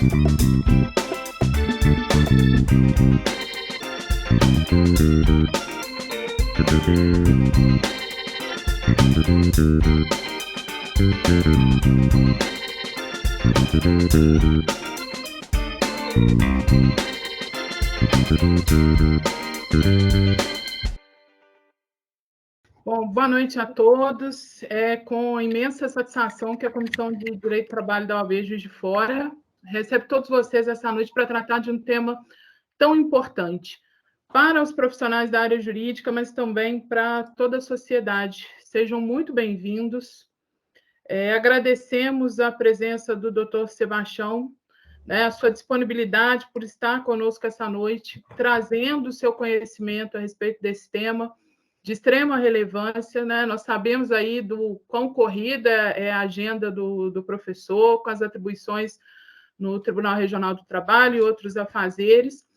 Bom, boa noite a todos. É com imensa satisfação que a Comissão de Direito do Trabalho da OAB Juiz de Fora recebe todos vocês essa noite para tratar de um tema tão importante para os profissionais da área jurídica, mas também para toda a sociedade. Sejam muito bem-vindos. Agradecemos a presença do Dr. Sebastião, a sua disponibilidade por estar conosco essa noite, trazendo o seu conhecimento a respeito desse tema de extrema relevância, né? Nós sabemos aí do quão corrida é a agenda do professor, com as atribuições no Tribunal Regional do Trabalho e outros afazeres.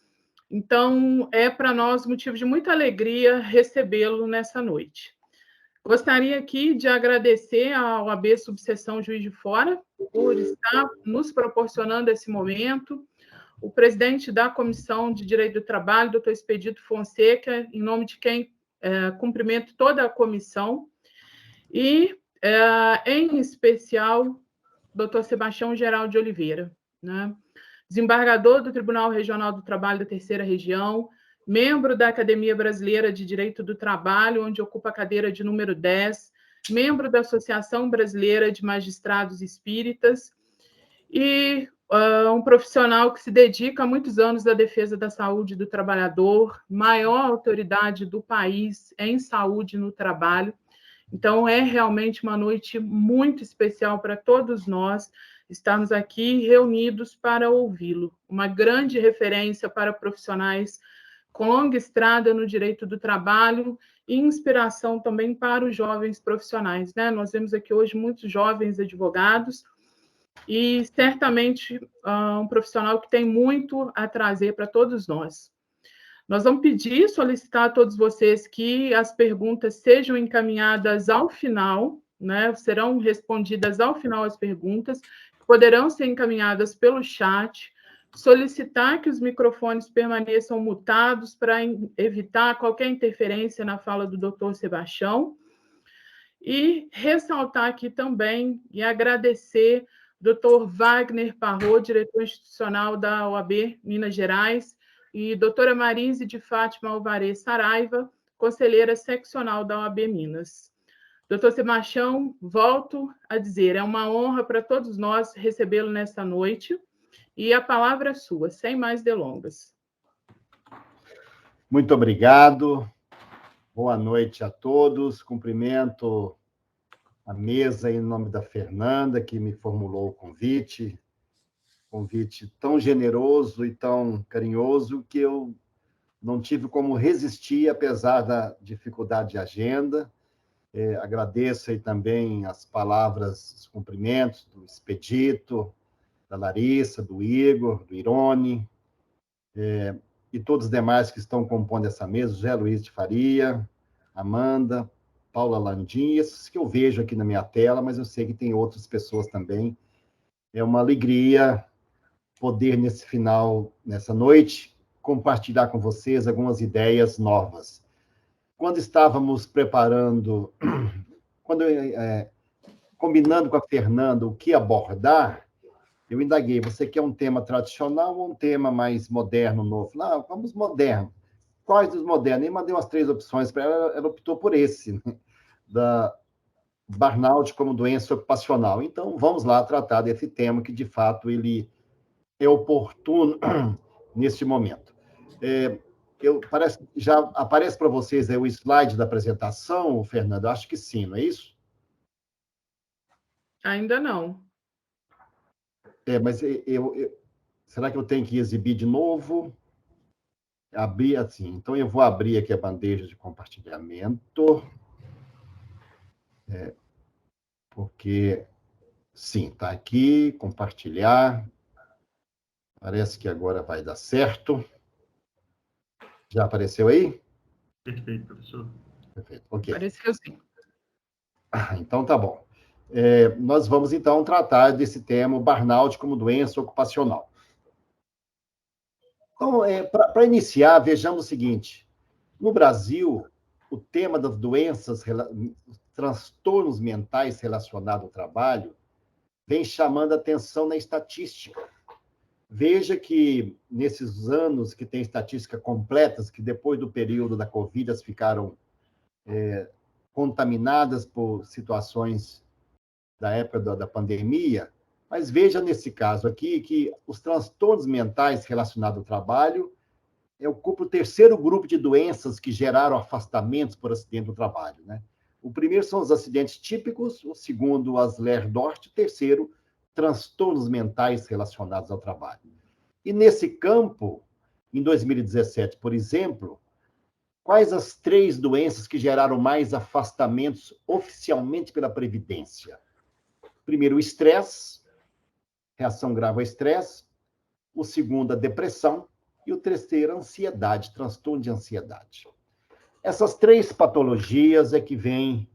Então, é para nós motivo de muita alegria recebê-lo nessa noite. Gostaria aqui de agradecer à OAB Subseção Juiz de Fora por estar nos proporcionando esse momento, o presidente da Comissão de Direito do Trabalho, doutor Expedito Fonseca, em nome de quem cumprimento toda a comissão, e, em especial, doutor Sebastião Geraldo de Oliveira, né? Desembargador do Tribunal Regional do Trabalho da Terceira Região, membro da Academia Brasileira de Direito do Trabalho, onde ocupa a cadeira de número 10, membro da Associação Brasileira de Magistrados Espíritas, e um profissional que se dedica há muitos anos à defesa da saúde do trabalhador, maior autoridade do país em saúde no trabalho. Então, é realmente uma noite muito especial para todos nós estarmos aqui reunidos para ouvi-lo. Uma grande referência para profissionais com longa estrada no direito do trabalho e inspiração também para os jovens profissionais, né? Nós vemos aqui hoje muitos jovens advogados, e certamente um profissional que tem muito a trazer para todos nós. Nós vamos pedir, solicitar a todos vocês que as perguntas sejam encaminhadas ao final, né? Serão respondidas ao final as perguntas, poderão ser encaminhadas pelo chat, solicitar que os microfones permaneçam mutados para evitar qualquer interferência na fala do doutor Sebastião, e ressaltar aqui também e agradecer Dr. Wagner Parrot, diretor institucional da OAB Minas Gerais, e doutora Marise de Fátima Alvarez Saraiva, conselheira seccional da OAB Minas. Doutor Sebastião, volto a dizer, é uma honra para todos nós recebê-lo nesta noite, e a palavra é sua, sem mais delongas. Muito obrigado, boa noite a todos, cumprimento a mesa em nome da Fernanda, que me formulou o convite tão generoso e tão carinhoso que eu não tive como resistir, apesar da dificuldade de agenda. Agradeço aí também as palavras, os cumprimentos do Expedito, da Larissa, do Igor, do Irone, e todos os demais que estão compondo essa mesa, José Luiz de Faria, Amanda, Paula Landim, esses que eu vejo aqui na minha tela, mas eu sei que tem outras pessoas também. É uma alegria poder, nessa noite, compartilhar com vocês algumas ideias novas. Quando estávamos preparando, combinando com a Fernanda o que abordar, eu indaguei, você quer um tema tradicional ou um tema mais moderno, novo? Não, vamos moderno. Quais dos modernos? Eu mandei umas 3 opções para ela, ela optou por esse, né? Da burnout como doença ocupacional. Então, vamos lá tratar desse tema que, de fato, ele é oportuno neste momento. Já aparece para vocês aí o slide da apresentação, Fernando? Acho que sim, não é isso? Ainda não. Mas será que eu tenho que exibir de novo? Abrir assim. Então, eu vou abrir aqui a bandeja de compartilhamento. Porque, sim, está aqui, compartilhar. Parece que agora vai dar certo. Já apareceu aí? Perfeito, professor. Perfeito, ok. Apareceu sim. Então, tá bom. Nós vamos, então, tratar desse tema, o burnout como doença ocupacional. Então, para iniciar, vejamos o seguinte. No Brasil, o tema das doenças, transtornos mentais relacionados ao trabalho, vem chamando a atenção na estatística. Veja que, nesses anos que tem estatística completas, que depois do período da Covid, elas ficaram contaminadas por situações da época da pandemia, mas veja nesse caso aqui que os transtornos mentais relacionados ao trabalho ocupa o terceiro grupo de doenças que geraram afastamentos por acidente do trabalho, né? O primeiro são os acidentes típicos, o segundo, as Ehlers-Danlos, o terceiro, transtornos mentais relacionados ao trabalho. E nesse campo, em 2017, por exemplo, quais as 3 doenças que geraram mais afastamentos oficialmente pela Previdência? Primeiro, o estresse, reação grave ao estresse. O segundo, a depressão. E o terceiro, a ansiedade, transtorno de ansiedade. Essas 3 patologias é que vêm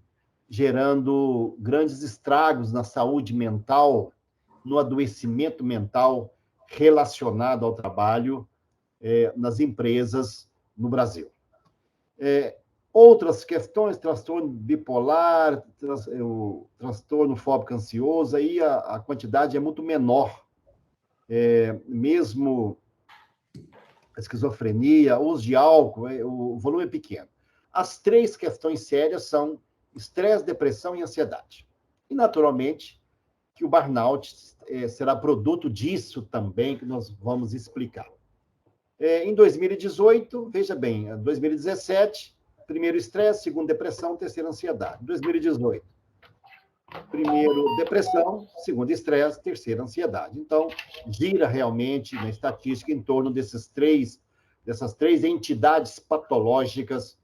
gerando grandes estragos na saúde mental, no adoecimento mental relacionado ao trabalho nas empresas no Brasil. Outras questões, transtorno bipolar, o transtorno fóbico ansioso, aí a quantidade é muito menor. Mesmo a esquizofrenia, uso de álcool, o volume é pequeno. As 3 questões sérias são estresse, depressão e ansiedade. E, naturalmente, que o burnout será produto disso também, que nós vamos explicar. Em 2018, veja bem, 2017, primeiro estresse, segundo depressão, terceiro ansiedade. 2018, primeiro depressão, segundo estresse, terceiro ansiedade. Então, gira realmente na estatística em torno dessas três entidades patológicas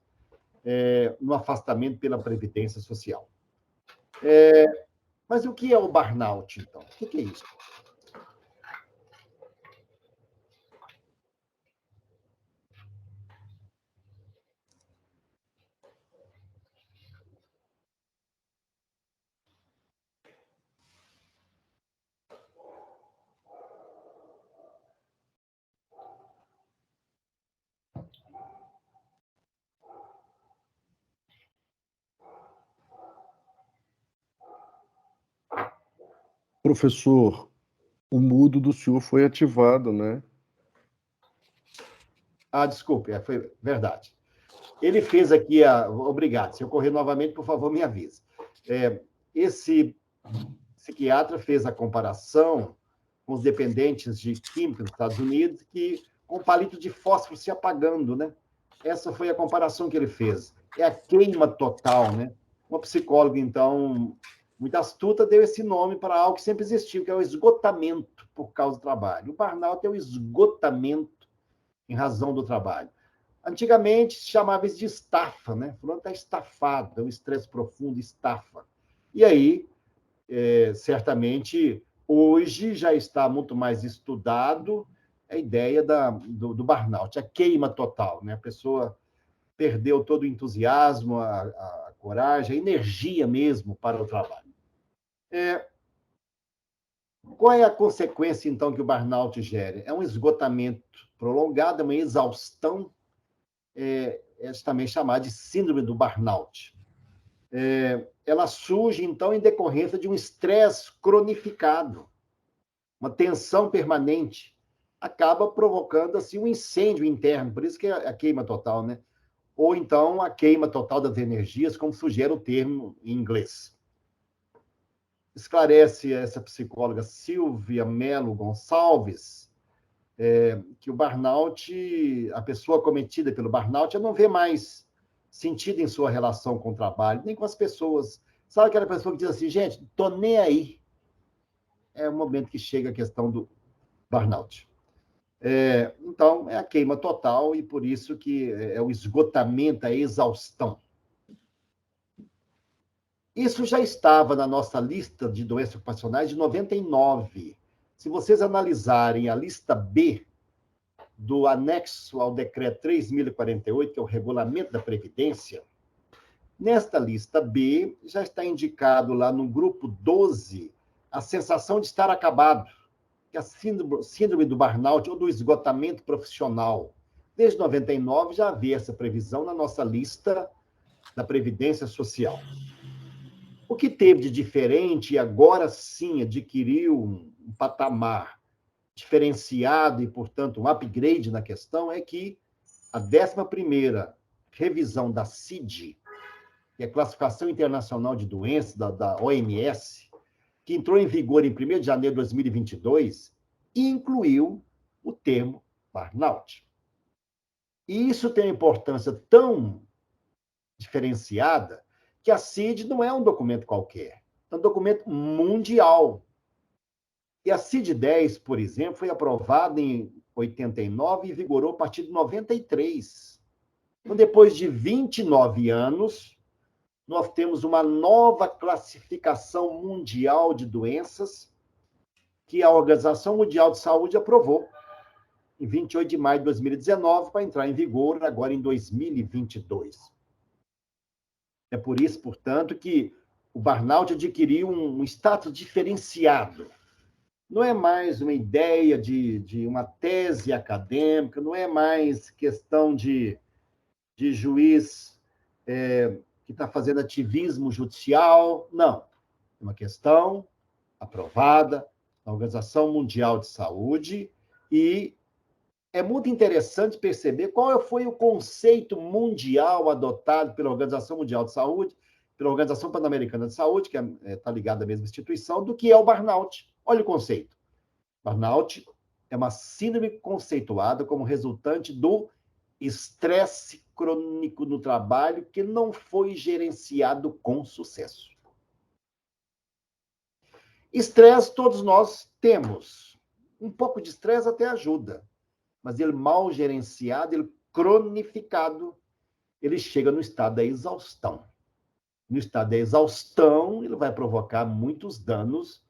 no afastamento pela Previdência Social. Mas o que é o burnout, então? O que é isso? Professor, o mudo do senhor foi ativado, né? Desculpe, foi verdade. Ele fez aqui Obrigado. Se eu correr novamente, por favor, me avise. Esse psiquiatra fez a comparação com os dependentes de química dos Estados Unidos, que com palito de fósforo se apagando, né? Essa foi a comparação que ele fez. É a queima total, né? Uma psicóloga, então, muito astuta, deu esse nome para algo que sempre existiu, que é o esgotamento por causa do trabalho. O burnout é o esgotamento em razão do trabalho. Antigamente se chamava isso de estafa, né? Fulano está estafado, é um estresse profundo, estafa. E aí, certamente, hoje já está muito mais estudado a ideia do burnout, a queima total, né? A pessoa perdeu todo o entusiasmo, a coragem, a energia mesmo para o trabalho. Qual é a consequência, então, que o burnout gera? É um esgotamento prolongado, é uma exaustão, é também chamada de síndrome do burnout. Ela surge, então, em decorrência de um estresse cronificado, uma tensão permanente, acaba provocando, assim, um incêndio interno, por isso que é a queima total, né? Ou, então, a queima total das energias, como sugere o termo em inglês. Esclarece essa psicóloga Silvia Melo Gonçalves que o burnout, a pessoa cometida pelo burnout, não vê mais sentido em sua relação com o trabalho, nem com as pessoas. Sabe aquela pessoa que diz assim, gente, tô nem aí? É o momento que chega a questão do burnout. Então, é a queima total e por isso que é o esgotamento, a exaustão. Isso já estava na nossa lista de doenças ocupacionais de 99. Se vocês analisarem a lista B do anexo ao decreto 3.048, que é o regulamento da Previdência, nesta lista B já está indicado lá no grupo 12 a sensação de estar acabado, que é a síndrome do burnout ou do esgotamento profissional. Desde 99 já havia essa previsão na nossa lista da Previdência Social. O que teve de diferente e agora sim adquiriu um patamar diferenciado e, portanto, um upgrade na questão é que a 11ª revisão da CID, que é a Classificação Internacional de Doenças, da OMS, que entrou em vigor em 1º de janeiro de 2022, incluiu o termo burnout. E isso tem uma importância tão diferenciada que a CID não é um documento qualquer, é um documento mundial. E a CID-10, por exemplo, foi aprovada em 89 e vigorou a partir de 93. Então, depois de 29 anos, nós temos uma nova classificação mundial de doenças que a Organização Mundial de Saúde aprovou em 28 de maio de 2019 para entrar em vigor agora em 2022. É por isso, portanto, que o burnout adquiriu um status diferenciado. Não é mais uma ideia de uma tese acadêmica, não é mais questão de juiz que está fazendo ativismo judicial, não. É uma questão aprovada na Organização Mundial de Saúde e é muito interessante perceber qual foi o conceito mundial adotado pela Organização Mundial de Saúde, pela Organização Pan-Americana de Saúde, que está ligada à mesma instituição, do que é o burnout. Olha o conceito. Burnout é uma síndrome conceituada como resultante do estresse crônico no trabalho que não foi gerenciado com sucesso. Estresse todos nós temos. Um pouco de estresse até ajuda, mas ele mal gerenciado, ele cronificado, ele chega no estado da exaustão. No estado da exaustão, ele vai provocar muitos danos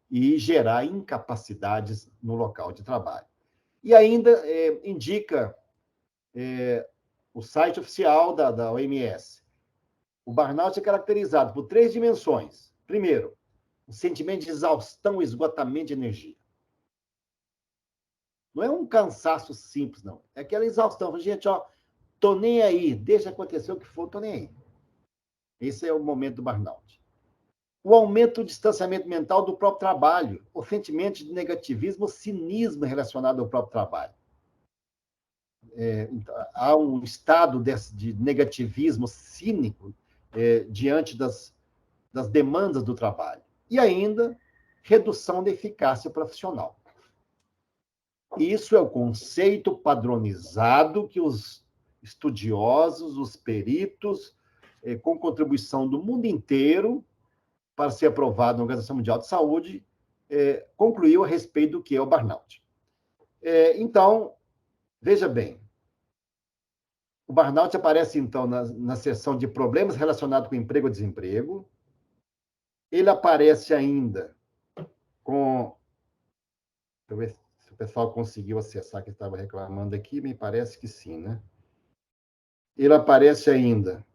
e gerar incapacidades no local de trabalho. E ainda indica o site oficial da OMS. O burnout é caracterizado por 3 dimensões. Primeiro, o sentimento de exaustão, esgotamento de energia. Não é um cansaço simples, não. É aquela exaustão. Gente, tô nem aí, deixa acontecer o que for, tô nem aí. Esse é o momento do burnout. O aumento do distanciamento mental do próprio trabalho, o sentimento de negativismo, cinismo relacionado ao próprio trabalho. Há um estado de negativismo cínico diante das demandas do trabalho. E ainda, redução da eficácia profissional. Isso é o conceito padronizado que os estudiosos, os peritos, com contribuição do mundo inteiro, para ser aprovado na Organização Mundial de Saúde, concluiu a respeito do que é o burnout. Então, veja bem, o burnout aparece, então, na seção de problemas relacionados com emprego ou desemprego. Ele aparece ainda com... Deixa eu ver se o pessoal conseguiu acessar, que estava reclamando aqui, me parece que sim, né? Ele aparece ainda...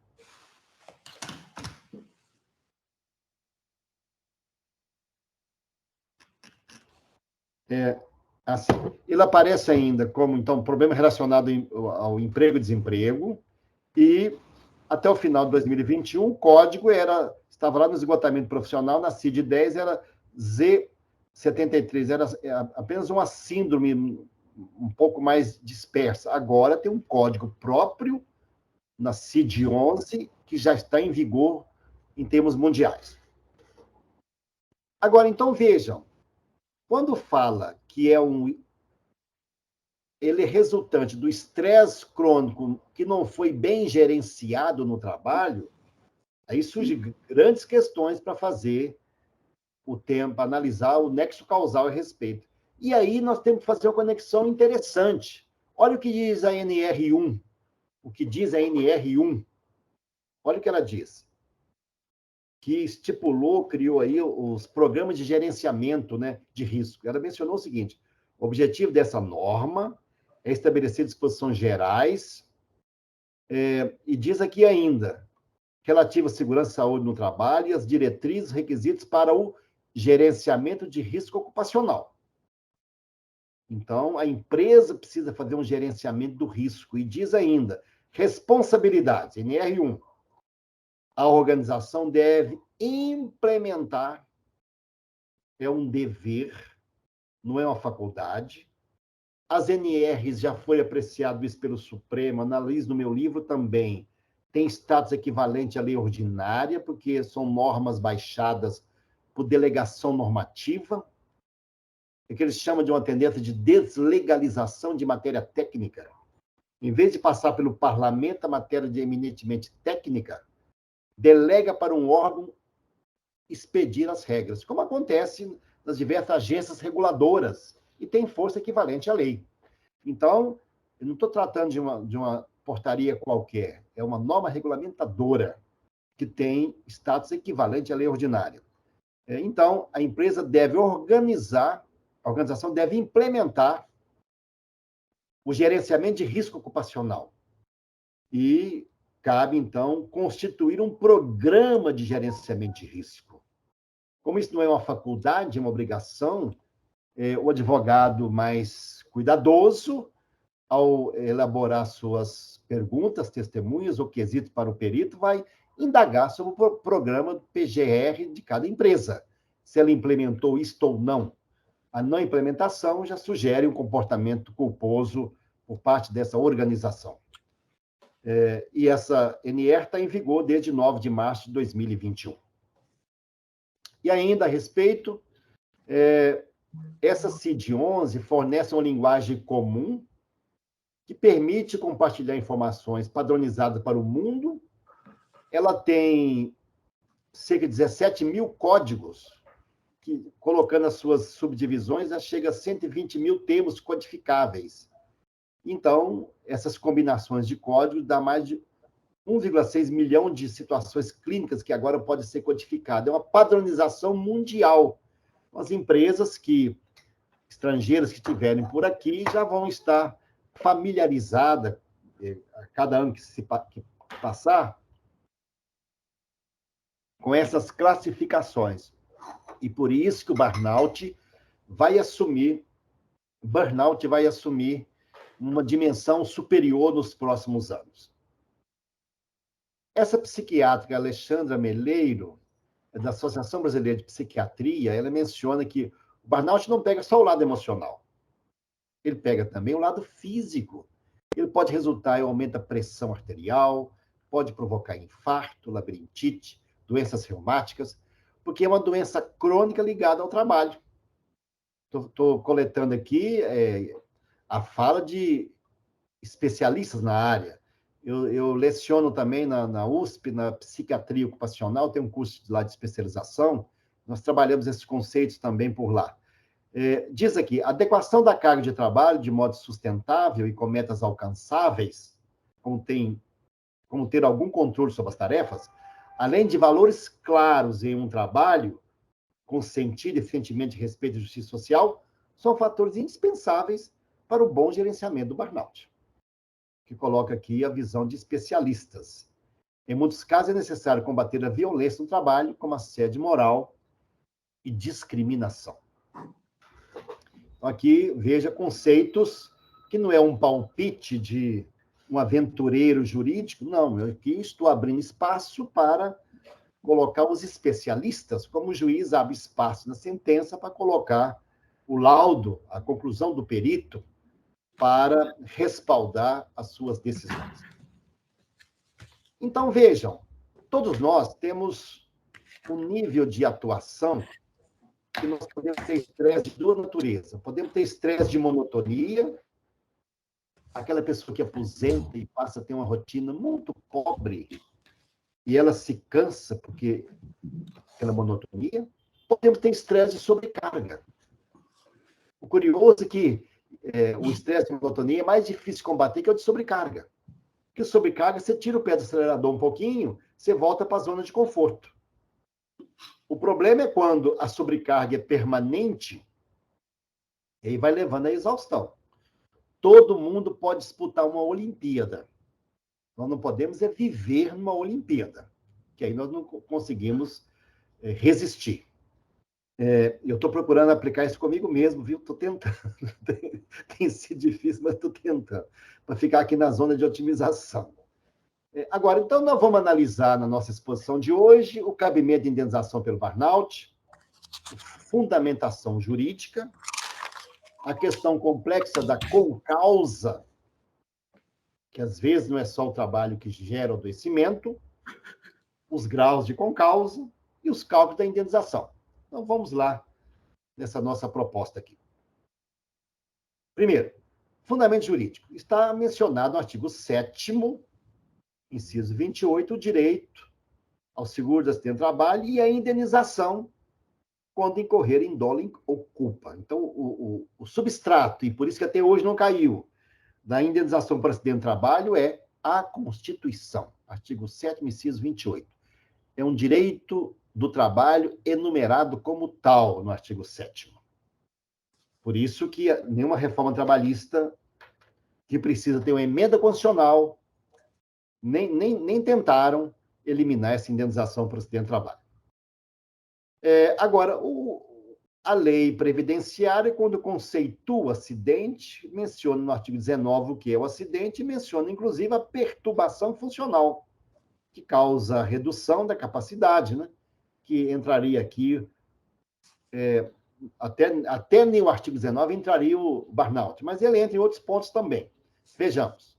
Assim, ele aparece ainda como, então, problema relacionado ao emprego e desemprego, e até o final de 2021, o código estava lá no esgotamento profissional, na CID-10, era Z73, era apenas uma síndrome um pouco mais dispersa. Agora tem um código próprio na CID-11, que já está em vigor em termos mundiais. Agora, então, vejam, quando fala que ele é resultante do estresse crônico que não foi bem gerenciado no trabalho, aí surgem grandes questões para fazer o tempo, analisar o nexo causal a respeito. E aí nós temos que fazer uma conexão interessante. Olha o que diz a NR1. O que diz a NR1. Olha o que ela diz. Que estipulou, criou aí os programas de gerenciamento, né, de risco. Ela mencionou o seguinte: o objetivo dessa norma é estabelecer disposições gerais, e diz aqui ainda, relativo à segurança e saúde no trabalho e as diretrizes, requisitos para o gerenciamento de risco ocupacional. Então, a empresa precisa fazer um gerenciamento do risco. E diz ainda, responsabilidades, NR1. A organização deve implementar, é um dever, não é uma faculdade. As NRs já foi apreciado isso pelo Supremo, analiso no meu livro também. Tem status equivalente à lei ordinária, porque são normas baixadas por delegação normativa, é que eles chamam de uma tendência de deslegalização de matéria técnica. Em vez de passar pelo parlamento a matéria de eminentemente técnica, delega para um órgão expedir as regras, como acontece nas diversas agências reguladoras, e tem força equivalente à lei. Então, eu não estou tratando de uma portaria qualquer, é uma norma regulamentadora que tem status equivalente à lei ordinária. Então, a empresa deve organizar, a organização deve implementar o gerenciamento de risco ocupacional. E cabe, então, constituir um programa de gerenciamento de risco. Como isso não é uma faculdade, é uma obrigação, o advogado mais cuidadoso, ao elaborar suas perguntas, testemunhas ou quesitos para o perito, vai indagar sobre o programa do PGR de cada empresa, se ela implementou isto ou não. A não implementação já sugere um comportamento culposo por parte dessa organização. E essa NR está em vigor desde 9 de março de 2021. E ainda a respeito, essa CID-11 fornece uma linguagem comum que permite compartilhar informações padronizadas para o mundo. Ela tem cerca de 17 mil códigos, que, colocando as suas subdivisões, já chega a 120 mil termos codificáveis. Então, essas combinações de códigos dá mais de 1,6 milhão de situações clínicas que agora podem ser codificadas. É uma padronização mundial. As empresas estrangeiras que estiverem por aqui já vão estar familiarizadas, a cada ano que passar, com essas classificações. E por isso que o burnout vai assumir uma dimensão superior nos próximos anos. Essa psiquiátrica Alexandra Meleiro, da Associação Brasileira de Psiquiatria, ela menciona que o burnout não pega só o lado emocional, ele pega também o lado físico. Ele pode resultar em aumento da pressão arterial, pode provocar infarto, labirintite, doenças reumáticas, porque é uma doença crônica ligada ao trabalho. Estou coletando aqui a fala de especialistas na área. Eu leciono também na USP, na psiquiatria ocupacional, tem um curso lá de especialização, nós trabalhamos esses conceitos também por lá. Diz aqui, adequação da carga de trabalho de modo sustentável e com metas alcançáveis, como ter algum controle sobre as tarefas, além de valores claros em um trabalho, com sentido e sentimento de respeito e justiça social, são fatores indispensáveis para o bom gerenciamento do burnout, que coloca aqui a visão de especialistas. Em muitos casos, é necessário combater a violência no trabalho, como assédio moral e discriminação. Então, aqui, veja conceitos que não é um palpite de um aventureiro jurídico, não, eu aqui estou abrindo espaço para colocar os especialistas, como o juiz abre espaço na sentença para colocar o laudo, a conclusão do perito, para respaldar as suas decisões. Então, vejam, todos nós temos um nível de atuação que nós podemos ter estresse de duas naturezas. Podemos ter estresse de monotonia, aquela pessoa que aposenta e passa a ter uma rotina muito pobre, e ela se cansa porque aquela monotonia. Podemos ter estresse de sobrecarga. O curioso é que o estresse de monotonia é mais difícil de combater que o de sobrecarga. Porque sobrecarga, você tira o pé do acelerador um pouquinho, você volta para a zona de conforto. O problema é quando a sobrecarga é permanente, e aí vai levando à exaustão. Todo mundo pode disputar uma Olimpíada. Nós não podemos viver numa Olimpíada, que aí nós não conseguimos resistir. Eu estou procurando aplicar isso comigo mesmo, viu? Estou tentando. Tem sido difícil, mas estou tentando, para ficar aqui na zona de otimização. Agora, então, nós vamos analisar na nossa exposição de hoje o cabimento de indenização pelo burnout, fundamentação jurídica, a questão complexa da concausa, que às vezes não é só o trabalho que gera o adoecimento, os graus de concausa e os cálculos da indenização. Então, vamos lá nessa nossa proposta aqui. Primeiro, fundamento jurídico. Está mencionado no artigo 7º, inciso 28, o direito ao seguro de acidente de trabalho e a indenização quando incorrer em dolo ou culpa. Então, o substrato, e por isso que até hoje não caiu, da indenização por acidente de trabalho é a Constituição. Artigo 7º, inciso 28. É um direito do trabalho enumerado como tal no artigo 7º. Por isso que nenhuma reforma trabalhista que precisa ter uma emenda constitucional nem tentaram eliminar essa indenização por acidente de trabalho. Agora, a lei previdenciária, quando conceitua acidente, menciona no artigo 19 o que é o acidente e menciona, inclusive, a perturbação funcional, que causa redução da capacidade, né? Que entraria aqui, até no artigo 19 entraria o burnout, mas ele entra em outros pontos também. Vejamos.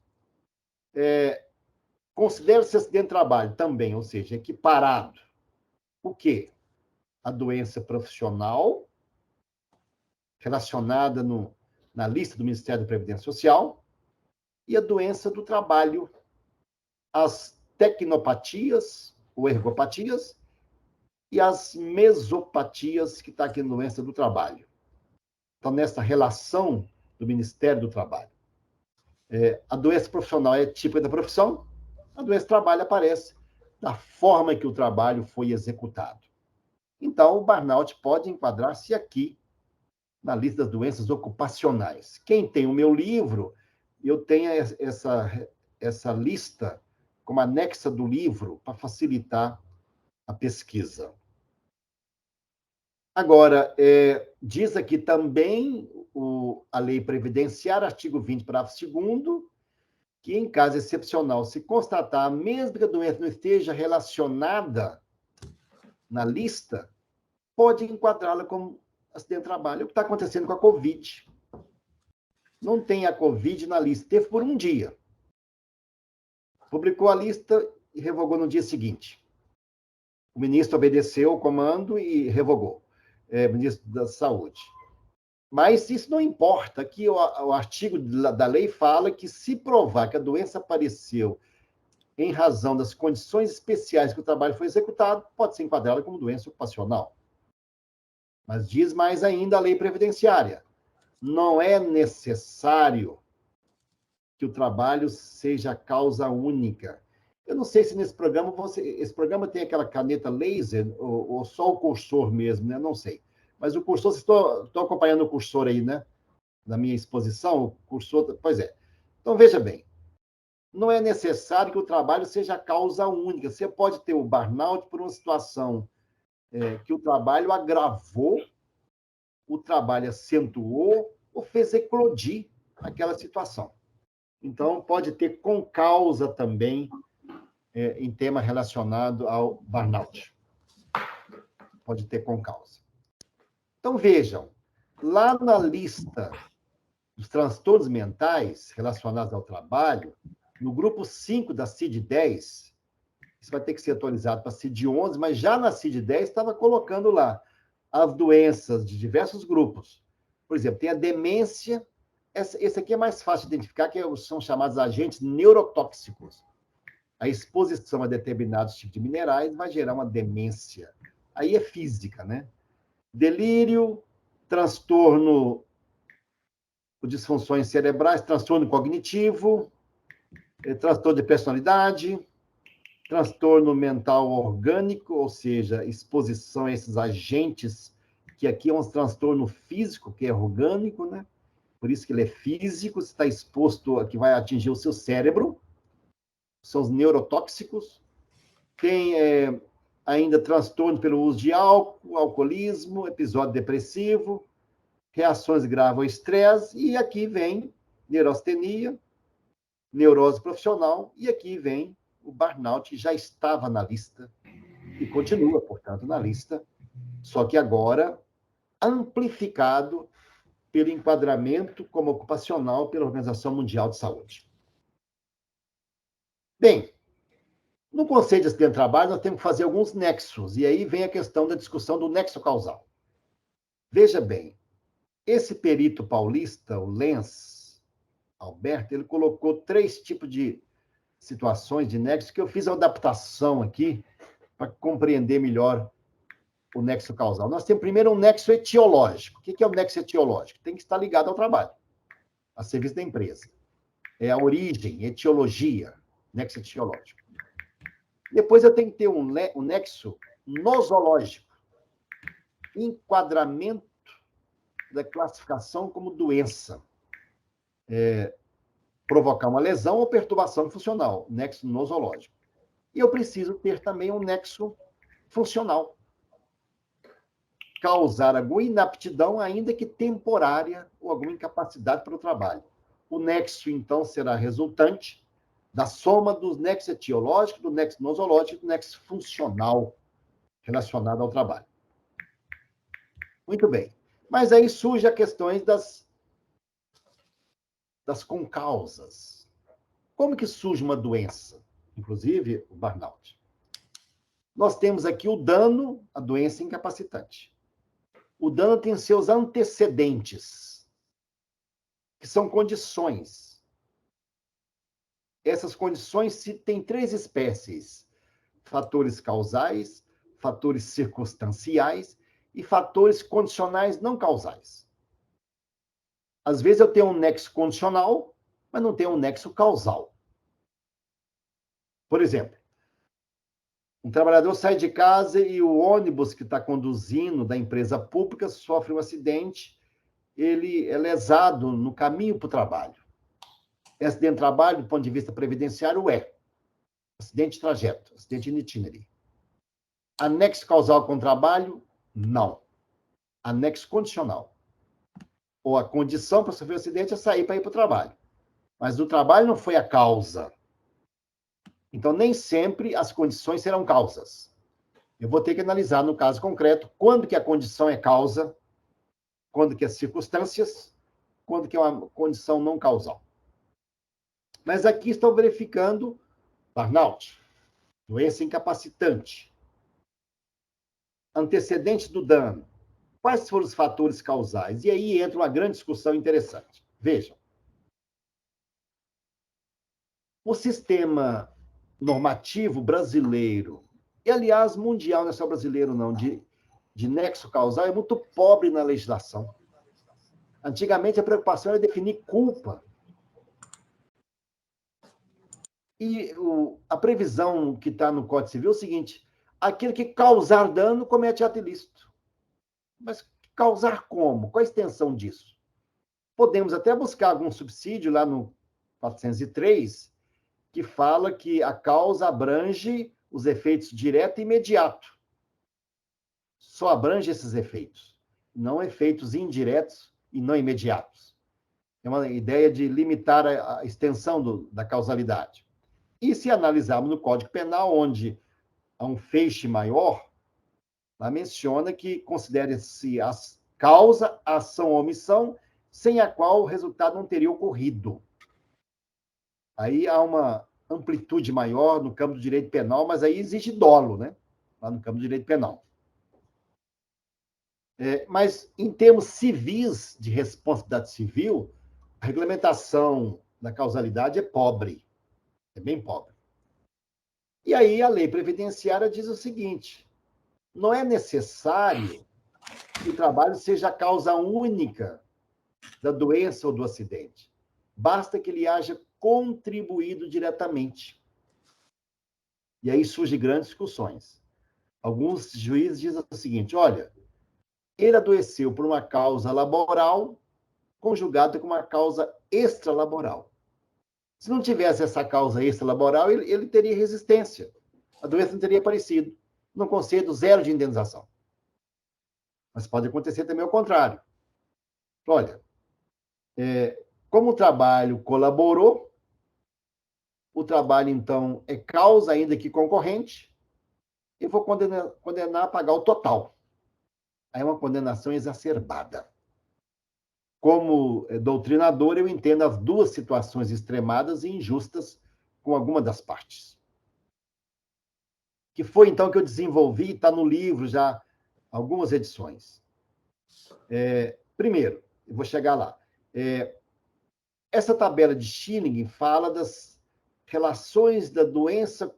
Considera-se acidente de trabalho também, ou seja, equiparado. O quê? A doença profissional, relacionada na lista do Ministério da Previdência Social, e a doença do trabalho, as tecnopatias, ou ergopatias, e as mesopatias, que está aqui na doença do trabalho. Então, nessa relação do Ministério do Trabalho. A doença profissional é típica da profissão, a doença do trabalho aparece da forma que o trabalho foi executado. Então, o burnout pode enquadrar-se aqui, na lista das doenças ocupacionais. Quem tem o meu livro, eu tenho essa lista como anexa do livro para facilitar a pesquisa. Agora, diz aqui também a lei previdenciária, artigo 20, parágrafo 2º, que em caso excepcional, se constatar, mesmo que a doença não esteja relacionada na lista, pode enquadrá-la como acidente de trabalho. É o que está acontecendo com a Covid. Não tem a Covid na lista. Teve por um dia. Publicou a lista e revogou no dia seguinte. O ministro obedeceu o comando e revogou. O ministro da Saúde. Mas isso não importa. Aqui o artigo da lei fala que se provar que a doença apareceu em razão das condições especiais que o trabalho foi executado, pode ser enquadrada como doença ocupacional. Mas diz mais ainda a lei previdenciária. Não é necessário que o trabalho seja causa única. Eu não sei se nesse programa, esse programa tem aquela caneta laser ou só o cursor mesmo, né? Não sei. Mas o cursor, vocês estão acompanhando o cursor aí, né? Na minha exposição, o cursor, pois é. Então, veja bem, não é necessário que o trabalho seja causa única. Você pode ter o burnout por uma situação que o trabalho agravou, o trabalho acentuou ou fez eclodir aquela situação. Então, pode ter concausa também em tema relacionado ao burnout. Pode ter concausa. Então, vejam, lá na lista dos transtornos mentais relacionados ao trabalho, no grupo 5 da CID-10, isso vai ter que ser atualizado para a CID-11, mas já na CID-10 estava colocando lá as doenças de diversos grupos. Por exemplo, tem a demência, esse aqui é mais fácil de identificar, que são chamados agentes neurotóxicos. A exposição a determinados tipos de minerais vai gerar uma demência. Aí é física, né? Delírio, transtorno de disfunções cerebrais, transtorno cognitivo, transtorno de personalidade, transtorno mental orgânico, ou seja, exposição a esses agentes, que aqui é um transtorno físico, que é orgânico, né? Por isso que ele é físico, está exposto a que vai atingir o seu cérebro, são os neurotóxicos. Tem ainda transtorno pelo uso de álcool, alcoolismo, episódio depressivo, reações graves ao estresse, e aqui vem neurastenia, neurose profissional, e aqui vem o burnout, que já estava na lista, e continua, portanto, na lista, só que agora amplificado pelo enquadramento como ocupacional pela Organização Mundial de Saúde. Bem, no conceito de acidente de trabalho, nós temos que fazer alguns nexos, e aí vem a questão da discussão do nexo causal. Veja bem, esse perito paulista, o Lenz Alberto, ele colocou 3 tipos de situações de nexo que eu fiz a adaptação aqui para compreender melhor o nexo causal. Nós temos primeiro um nexo etiológico. O que é o nexo etiológico? Tem que estar ligado ao trabalho, a serviço da empresa. É a origem, etiologia, nexo etiológico. Depois eu tenho que ter um nexo nosológico, enquadramento da classificação como doença. Provocar uma lesão ou perturbação funcional, nexo nosológico. E eu preciso ter também um nexo funcional. Causar alguma inaptidão, ainda que temporária, ou alguma incapacidade para o trabalho. O nexo, então, será resultante da soma dos nexos etiológicos, do nexo nosológico e do nexo funcional relacionado ao trabalho. Muito bem. Mas aí surgem as questões das concausas. Como que surge uma doença? Inclusive, o burnout. Nós temos aqui o dano, a doença incapacitante. O dano tem seus antecedentes, que são condições. Essas condições têm 3 espécies: fatores causais, fatores circunstanciais e fatores condicionais não causais. Às vezes eu tenho um nexo condicional, mas não tenho um nexo causal. Por exemplo, um trabalhador sai de casa e o ônibus que está conduzindo da empresa pública sofre um acidente, ele é lesado no caminho para o trabalho. Acidente de trabalho, do ponto de vista previdenciário, é acidente de trajeto, acidente in itinere. Anexo causal com o trabalho? Não. Anexo condicional. Ou a condição para sofrer o acidente é sair para ir para o trabalho. Mas o trabalho não foi a causa. Então, nem sempre as condições serão causas. Eu vou ter que analisar, no caso concreto, quando que a condição é causa, quando que as circunstâncias, quando que é uma condição não causal. Mas aqui estão verificando burnout, doença incapacitante, antecedentes do dano. Quais foram os fatores causais? E aí entra uma grande discussão interessante. Vejam. O sistema normativo brasileiro, e aliás mundial, não é só brasileiro não, de nexo causal, é muito pobre na legislação. Antigamente a preocupação era definir culpa. E a previsão que está no Código Civil é o seguinte: aquele que causar dano comete ato ilícito. Mas causar como? Qual a extensão disso? Podemos até buscar algum subsídio lá no 403, que fala que a causa abrange os efeitos direto e imediato. Só abrange esses efeitos, não efeitos indiretos e não imediatos. É uma ideia de limitar a extensão da causalidade. E se analisarmos no Código Penal, onde há um feixe maior, lá menciona que considera-se a causa, ação ou omissão, sem a qual o resultado não teria ocorrido. Aí há uma amplitude maior no campo do direito penal, mas aí existe dolo, né? Lá no campo do direito penal. Mas, em termos civis, de responsabilidade civil, a regulamentação da causalidade é pobre. É bem pobre. E aí a lei previdenciária diz o seguinte: não é necessário que o trabalho seja a causa única da doença ou do acidente. Basta que ele haja contribuído diretamente. E aí surgem grandes discussões. Alguns juízes dizem o seguinte: olha, ele adoeceu por uma causa laboral conjugada com uma causa extralaboral. Se não tivesse essa causa extralaboral, ele teria resistência. A doença não teria aparecido. não concedo zero de indenização. Mas pode acontecer também o contrário. Olha, como o trabalho colaborou, o trabalho, então, é causa ainda que concorrente, eu vou condenar a pagar o total. Aí é uma condenação exacerbada. Como doutrinador, eu entendo as duas situações extremadas e injustas com alguma das partes. Que foi, então, que eu desenvolvi, está no livro já, algumas edições. Primeiro, eu vou chegar lá. Essa tabela de Schilling fala das relações da doença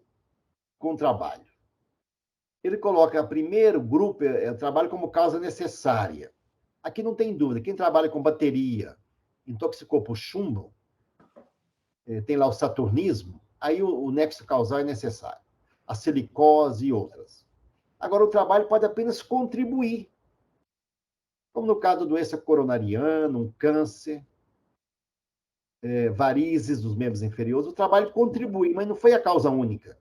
com o trabalho. Ele coloca, primeiro grupo, o trabalho como causa necessária. Aqui não tem dúvida, quem trabalha com bateria, intoxicou por chumbo, tem lá o saturnismo, aí o nexo causal é necessário. A silicose e outras. Agora, o trabalho pode apenas contribuir, como no caso da doença coronariana, um câncer, varizes dos membros inferiores, o trabalho contribui, mas não foi a causa única.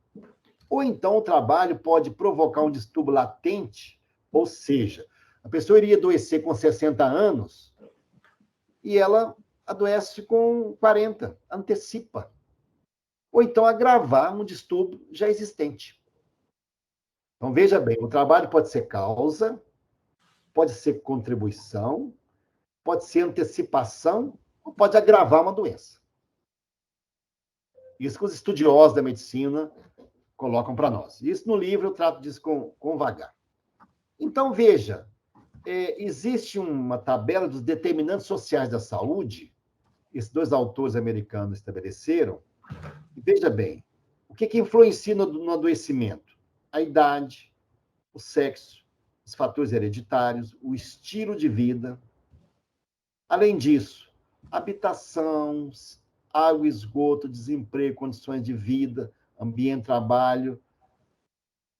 Ou então o trabalho pode provocar um distúrbio latente, ou seja, a pessoa iria adoecer com 60 anos e ela adoece com 40, antecipa. Ou então agravar um distúrbio já existente. Então, veja bem, o trabalho pode ser causa, pode ser contribuição, pode ser antecipação, ou pode agravar uma doença. Isso que os estudiosos da medicina colocam para nós. Isso no livro eu trato disso com vagar. Então, veja, existe uma tabela dos determinantes sociais da saúde, esses dois autores americanos estabeleceram, e veja bem, o que influencia no adoecimento? A idade, o sexo, os fatores hereditários, o estilo de vida. Além disso, habitação, água, esgoto, desemprego, condições de vida, ambiente de trabalho.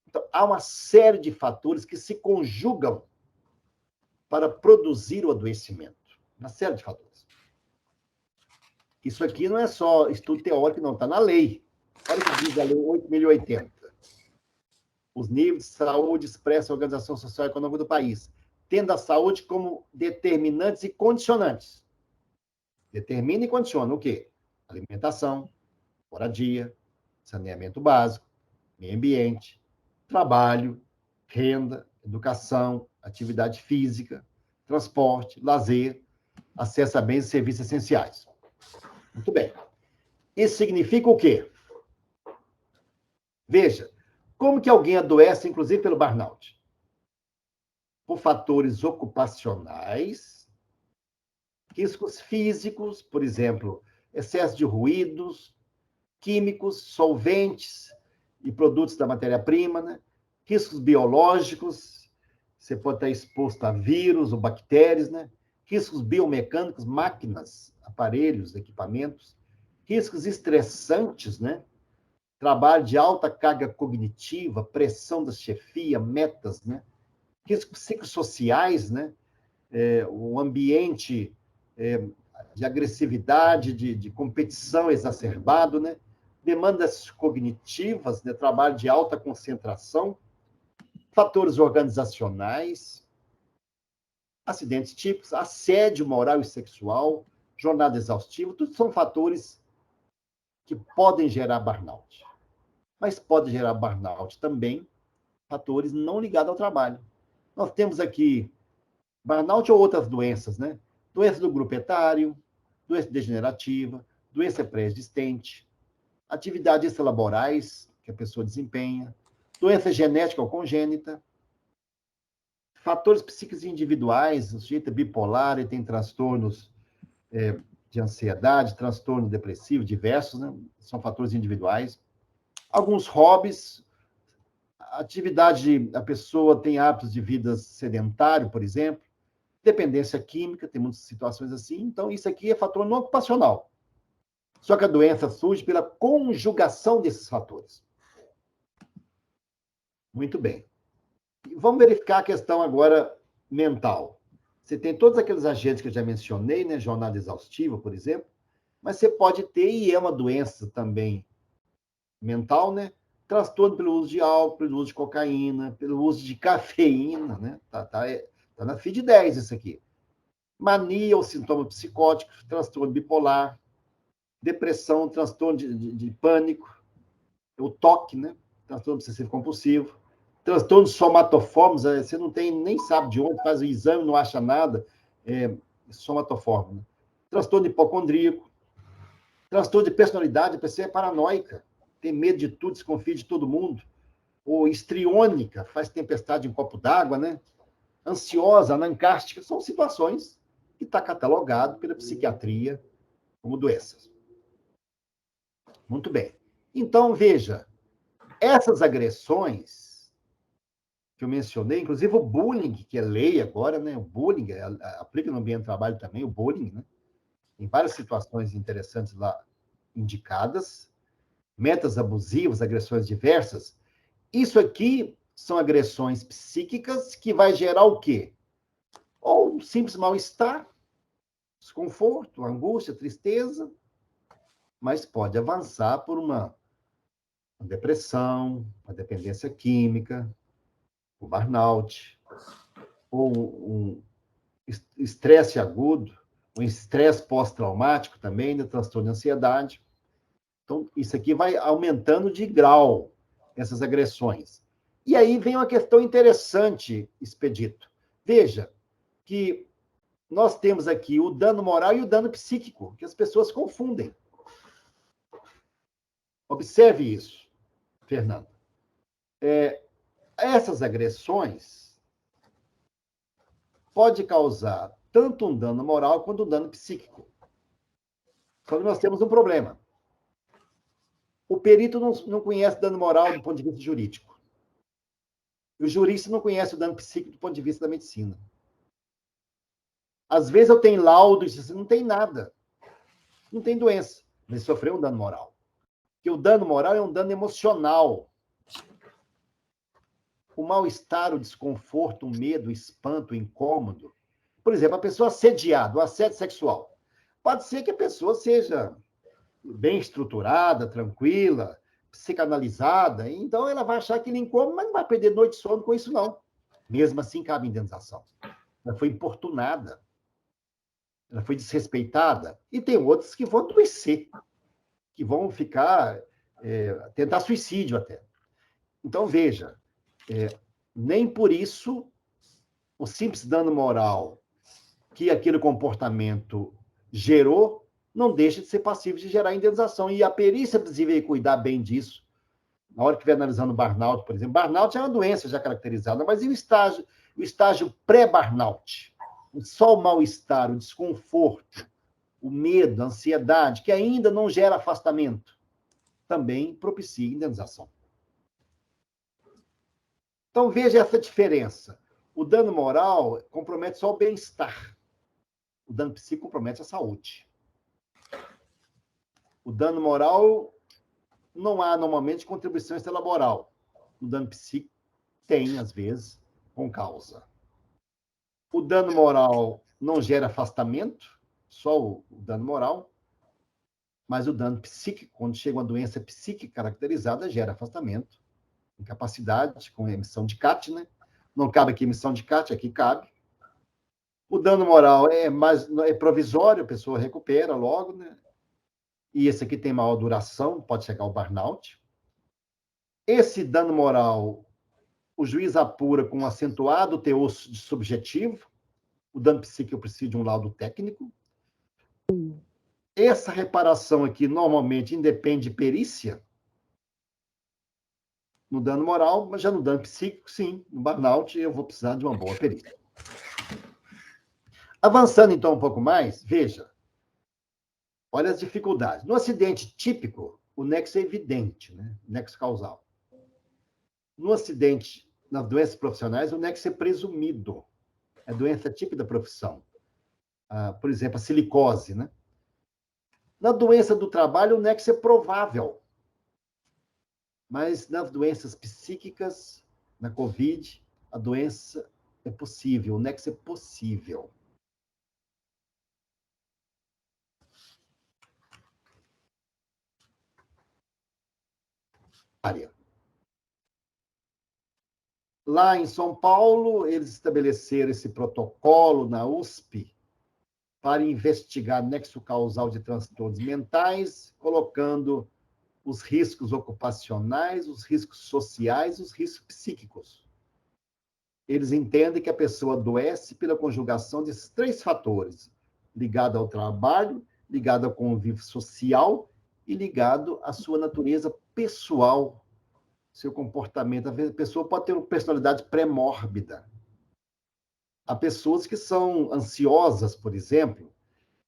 Então, há uma série de fatores que se conjugam para produzir o adoecimento. Uma série de fatores. Isso aqui não é só estudo teórico, não, está na lei. Olha o que diz a lei 8.080. Os níveis de saúde expressam a organização social e econômica do país, tendo a saúde como determinantes e condicionantes. Determina e condiciona o quê? Alimentação, moradia, saneamento básico, meio ambiente, trabalho, renda, educação, atividade física, transporte, lazer, acesso a bens e serviços essenciais. Muito bem. Isso significa o quê? Veja, como que alguém adoece, inclusive pelo burnout? Por fatores ocupacionais, riscos físicos, por exemplo, excesso de ruídos, químicos, solventes e produtos da matéria-prima, né? Riscos biológicos, você pode estar exposto a vírus ou bactérias, né? Riscos biomecânicos, máquinas, aparelhos, equipamentos, riscos estressantes, né? Trabalho de alta carga cognitiva, pressão da chefia, metas, né? Riscos psicossociais, né? O ambiente de agressividade, de competição exacerbado, né? Demandas cognitivas, né? Trabalho de alta concentração, fatores organizacionais, acidentes típicos, assédio moral e sexual, jornada exaustiva, tudo são fatores que podem gerar burnout. Mas pode gerar burnout também fatores não ligados ao trabalho. Nós temos aqui burnout ou outras doenças, né? Doença do grupo etário, doença degenerativa, doença pré-existente, atividades extralaborais que a pessoa desempenha, doença genética ou congênita, fatores psíquicos individuais, o sujeito é bipolar e tem transtornos de ansiedade, transtorno depressivo, diversos, né? São fatores individuais. Alguns hobbies, atividade, a pessoa tem hábitos de vida sedentário, por exemplo, dependência química, tem muitas situações assim, então isso aqui é fator não ocupacional. Só que a doença surge pela conjugação desses fatores. Muito bem. Vamos verificar a questão agora mental. Você tem todos aqueles agentes que eu já mencionei, né? Jornada exaustiva, por exemplo, mas você pode ter, e é uma doença também mental, né? transtorno pelo uso de álcool, pelo uso de cocaína, pelo uso de cafeína, né? Tá na FID 10 isso aqui. Mania ou sintoma psicótico, transtorno bipolar, depressão, transtorno de pânico, o TOC, né? Transtorno obsessivo compulsivo, transtornos somatoformes, você não tem, nem sabe de onde, faz o exame, não acha nada, somatoforme, né? Transtorno hipocondríaco, transtorno de personalidade, a pessoa é paranoica, tem medo de tudo, desconfia de todo mundo, ou histriônica, faz tempestade em copo d'água, né? Ansiosa, anancástica, são situações que está catalogado pela psiquiatria como doenças. Muito bem. Então, veja, essas agressões que eu mencionei, inclusive o bullying, que é lei agora, né? O bullying aplica no ambiente de trabalho também, o bullying, né? Tem várias situações interessantes lá indicadas, metas abusivas, agressões diversas. Isso aqui são agressões psíquicas que vai gerar o quê? Ou um simples mal-estar, desconforto, angústia, tristeza, mas pode avançar por uma depressão, uma dependência química, o burnout, ou um estresse agudo, um estresse pós-traumático também, né, transtorno de ansiedade. Então, isso aqui vai aumentando de grau, essas agressões. E aí vem uma questão interessante, Expedito. Veja que nós temos aqui o dano moral e o dano psíquico, que as pessoas confundem. Observe isso, Fernando. Essas agressões podem causar tanto um dano moral quanto um dano psíquico. Só que nós temos um problema. O perito não conhece dano moral do ponto de vista jurídico. E o jurista não conhece o dano psíquico do ponto de vista da medicina. Às vezes eu tenho laudo e você não tem nada. Não tem doença, mas sofreu um dano moral. Porque o dano moral é um dano emocional. O mal-estar, o desconforto, o medo, o espanto, o incômodo. Por exemplo, a pessoa assediada, o assédio sexual. Pode ser que a pessoa seja bem estruturada, tranquila, psicanalizada, então ela vai achar aquilo incômodo, mas não vai perder noite de sono com isso, não. Mesmo assim, cabe indenização. Ela foi importunada, ela foi desrespeitada, e tem outros que vão adoecer, que vão ficar, tentar suicídio até. Então, veja, nem por isso o simples dano moral que aquele comportamento gerou não deixa de ser passível de gerar indenização. E a perícia precisa cuidar bem disso. Na hora que estiver analisando o burnout, por exemplo, burnout é uma doença já caracterizada, mas e o estágio pré-burnout? Só o mal-estar, o desconforto, o medo, a ansiedade, que ainda não gera afastamento, também propicia indenização. Então, veja essa diferença. O dano moral compromete só o bem-estar. O dano psíquico compromete a saúde. O dano moral, não há normalmente contribuição extralaboral. O dano psíquico tem, às vezes, com causa. O dano moral não gera afastamento, só o dano moral, mas o dano psíquico, quando chega uma doença psíquica caracterizada, gera afastamento, incapacidade, com emissão de CAT, né? Não cabe aqui emissão de CAT, aqui cabe. O dano moral é provisório, a pessoa recupera logo, né? E esse aqui tem maior duração, pode chegar ao burnout. Esse dano moral, o juiz apura com um acentuado teor subjetivo. O dano psíquico precisa de um laudo técnico. Essa reparação aqui, normalmente, independe de perícia. No dano moral, mas já no dano psíquico, sim. No burnout, eu vou precisar de uma boa perícia. Avançando, então, um pouco mais, veja. Olha as dificuldades. No acidente típico, o nexo é evidente, né? Nexo causal. No acidente, nas doenças profissionais, o nexo é presumido. É doença típica da profissão. Por exemplo, a silicose, né? Na doença do trabalho, o nexo é provável. Mas nas doenças psíquicas, na COVID, a doença é possível, o nexo é possível. Área. Lá em São Paulo, eles estabeleceram esse protocolo na USP para investigar nexo causal de transtornos mentais, colocando os riscos ocupacionais, os riscos sociais, os riscos psíquicos. Eles entendem que a pessoa adoece pela conjugação desses 3 fatores, ligado ao trabalho, ligado ao convívio social e ligado à sua natureza pessoal, seu comportamento. A pessoa pode ter uma personalidade pré-mórbida. Há pessoas que são ansiosas, por exemplo,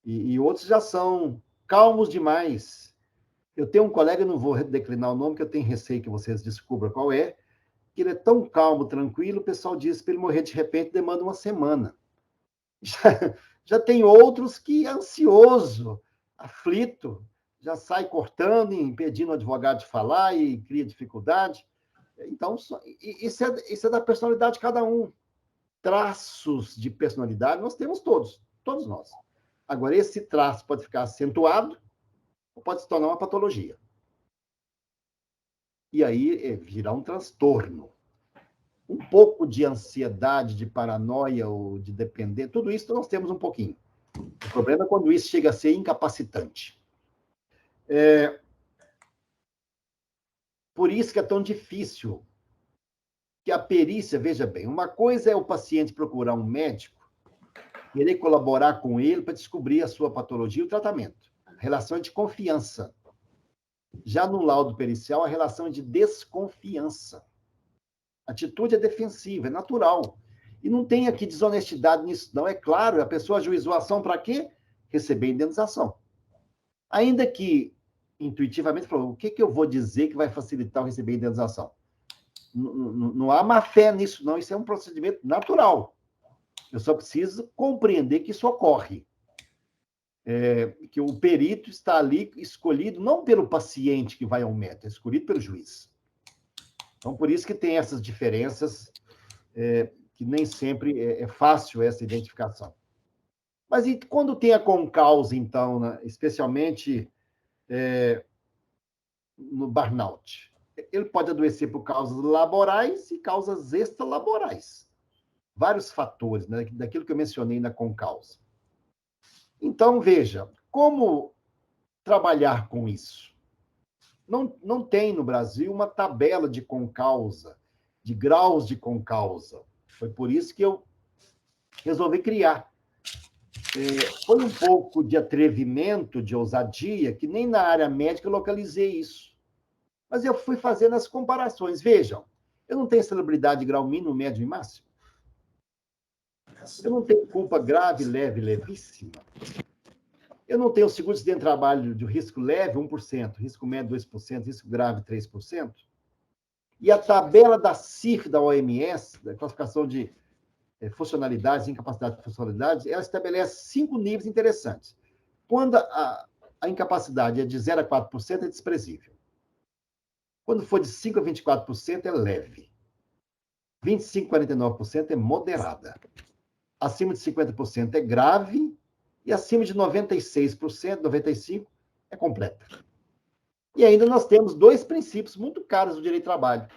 e outros já são calmos demais. Eu tenho um colega, não vou declinar o nome, que eu tenho receio que vocês descubram qual é, que ele é tão calmo, tranquilo, o pessoal diz para ele morrer de repente demanda uma semana. Já tem outros que é ansioso, aflito, já sai cortando e impedindo o advogado de falar e cria dificuldade. Então, isso é da personalidade de cada um. Traços de personalidade nós temos todos nós. Agora, esse traço pode ficar acentuado ou pode se tornar uma patologia. E aí virar um transtorno. Um pouco de ansiedade, de paranoia ou de dependência, tudo isso nós temos um pouquinho. O problema é quando isso chega a ser incapacitante. Por isso que é tão difícil que a perícia, veja bem, uma coisa é o paciente procurar um médico, querer colaborar com ele para descobrir a sua patologia e o tratamento. Relação de confiança. Já no laudo pericial, a relação é de desconfiança. A atitude é defensiva, é natural. E não tem aqui desonestidade nisso, não. É claro, a pessoa ajuizou a ação para quê? Receber indenização. Ainda que, intuitivamente, falou, o que eu vou dizer que vai facilitar o receber indenização? Não há má fé nisso, não. Isso é um procedimento natural. Eu só preciso compreender que isso ocorre. Que o perito está ali escolhido não pelo paciente que vai ao médico, é escolhido pelo juiz. Então, por isso que tem essas diferenças, que nem sempre é fácil essa identificação. Mas e quando tem a concausa, então, né, especialmente no burnout? Ele pode adoecer por causas laborais e causas extralaborais. Vários fatores, né, daquilo que eu mencionei na concausa. Então, veja, como trabalhar com isso? Não tem no Brasil uma tabela de concausa, de graus de concausa. Foi por isso que eu resolvi criar. Foi um pouco de atrevimento, de ousadia, que nem na área médica eu localizei isso. Mas eu fui fazendo as comparações. Vejam, eu não tenho celebridade de grau mínimo, médio e máximo. Eu não tenho culpa grave, leve, levíssima. Eu não tenho seguro-acidente de trabalho de risco leve, 1%, risco médio, 2%, risco grave, 3%. E a tabela da CIF, da OMS, da classificação de funcionalidades, incapacidade de funcionalidades, ela estabelece 5 níveis interessantes. Quando a incapacidade é de 0 a 4%, é desprezível. Quando for de 5 a 24%, é leve. 25 a 49% é moderada. Acima de 50% é grave. E acima de 96%, 95%, é completa. E ainda nós temos 2 princípios muito caros do direito do trabalho.